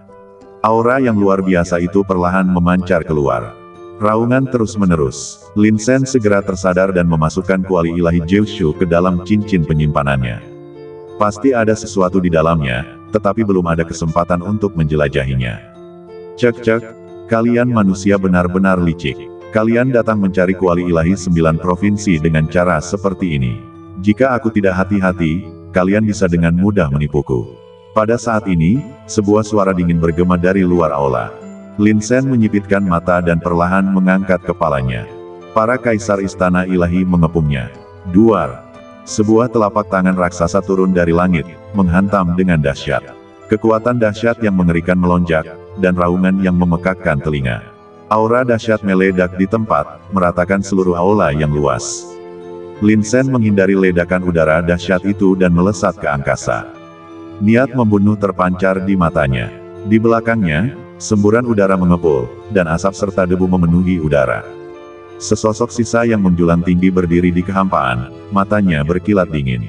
Speaker 2: Aura yang luar biasa itu perlahan memancar keluar. Raungan terus-menerus. Lin Sen segera tersadar dan memasukkan kuali ilahi Jiushu ke dalam cincin penyimpanannya. Pasti ada sesuatu di dalamnya, tetapi belum ada kesempatan untuk menjelajahinya. Cek, kalian manusia benar-benar licik. Kalian datang mencari kuali ilahi 9 provinsi dengan cara seperti ini. Jika aku tidak hati-hati, kalian bisa dengan mudah menipuku. Pada saat ini, sebuah suara dingin bergema dari luar aula. Lin Sen menyipitkan mata dan perlahan mengangkat kepalanya. Para kaisar istana ilahi mengepungnya. Duar. Sebuah telapak tangan raksasa turun dari langit, menghantam dengan dahsyat. Kekuatan dahsyat yang mengerikan melonjak, dan raungan yang memekakkan telinga. Aura dahsyat meledak di tempat, meratakan seluruh aula yang luas. Lin Sen menghindari ledakan udara dahsyat itu dan melesat ke angkasa. Niat membunuh terpancar di matanya. Di belakangnya, semburan udara mengepul, dan asap serta debu memenuhi udara. Sesosok sisa yang menjulang tinggi berdiri di kehampaan, matanya berkilat dingin.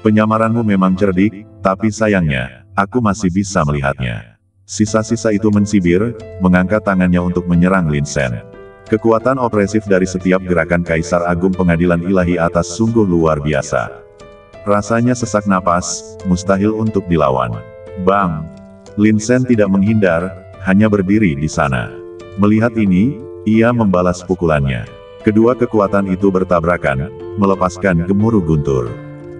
Speaker 2: Penyamaranmu memang cerdik, tapi sayangnya, aku masih bisa melihatnya. Sisa-sisa itu mensibir, mengangkat tangannya untuk menyerang Lin Sen. Kekuatan opresif dari setiap gerakan Kaisar Agung Pengadilan Ilahi atas sungguh luar biasa. Rasanya sesak napas, mustahil untuk dilawan. Bang! Lin Sen tidak menghindar, hanya berdiri di sana. Melihat ini, ia membalas pukulannya. Kedua kekuatan itu bertabrakan, melepaskan gemuruh guntur.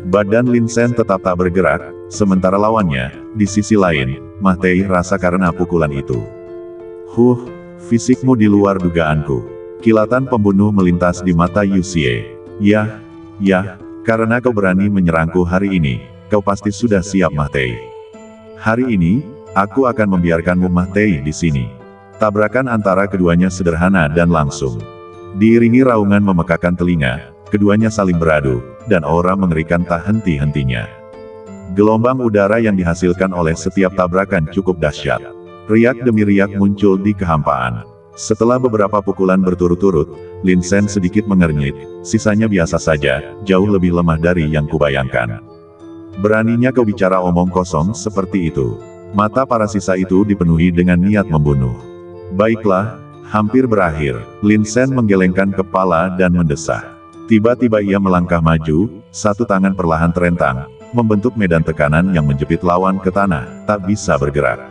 Speaker 2: Badan Lin Sen tetap tak bergerak, sementara lawannya, di sisi lain, mati rasa karena pukulan itu. Fisikmu di luar dugaanku. Kilatan pembunuh melintas di mata Yu Xie. Ya, karena kau berani menyerangku hari ini, kau pasti sudah siap mati. Hari ini, aku akan membiarkanmu mati di sini. Tabrakan antara keduanya sederhana dan langsung. Diiringi raungan memekakkan telinga, keduanya saling beradu, dan aura mengerikan tak henti-hentinya. Gelombang udara yang dihasilkan oleh setiap tabrakan cukup dahsyat. Riak demi riak muncul di kehampaan. Setelah beberapa pukulan berturut-turut, Lin Sen sedikit mengernyit, sisanya biasa saja, jauh lebih lemah dari yang kubayangkan. Beraninya kau bicara omong kosong seperti itu. Mata para sisa itu dipenuhi dengan niat membunuh. Baiklah, hampir berakhir. Lin Sen menggelengkan kepala dan mendesah. Tiba-tiba ia melangkah maju, satu tangan perlahan terentang, membentuk medan tekanan yang menjepit lawan ke tanah, tak bisa bergerak.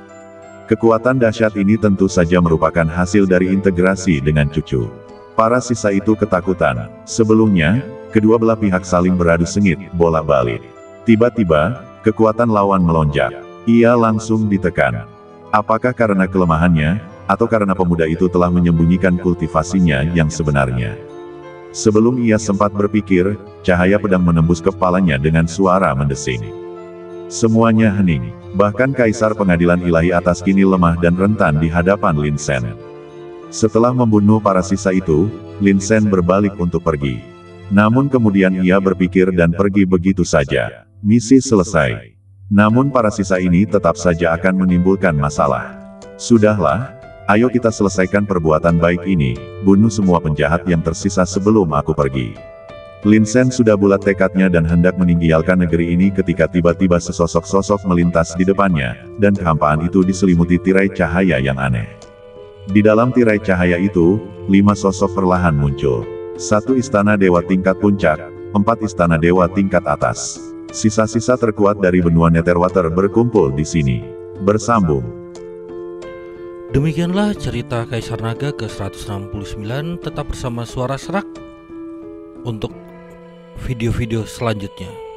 Speaker 2: Kekuatan dahsyat ini tentu saja merupakan hasil dari integrasi dengan cucu. Para sisa itu ketakutan. Sebelumnya, kedua belah pihak saling beradu sengit, bolak-balik. Tiba-tiba, kekuatan lawan melonjak. Ia langsung ditekan. Apakah karena kelemahannya, atau karena pemuda itu telah menyembunyikan kultivasinya yang sebenarnya? Sebelum ia sempat berpikir, cahaya pedang menembus kepalanya dengan suara mendesing. Semuanya hening. Bahkan Kaisar Pengadilan Ilahi atas kini lemah dan rentan di hadapan Lin Sen. Setelah membunuh para sisa itu, Lin Sen berbalik untuk pergi. Namun kemudian ia berpikir dan pergi begitu saja. Misi selesai. Namun para sisa ini tetap saja akan menimbulkan masalah. Sudahlah, ayo kita selesaikan perbuatan baik ini, bunuh semua penjahat yang tersisa sebelum aku pergi. Lin Sen sudah bulat tekadnya dan hendak meninggalkan negeri ini ketika tiba-tiba sesosok-sosok melintas di depannya, dan kehampaan itu diselimuti tirai cahaya yang aneh. Di dalam tirai cahaya itu, 5 sosok perlahan muncul. 1 istana dewa tingkat puncak, 4 istana dewa tingkat atas. Sisa-sisa terkuat dari benua Netherwater berkumpul di sini. Bersambung.
Speaker 1: Demikianlah cerita Kaisar Naga ke-169, tetap bersama Suara Serak untuk video-video selanjutnya.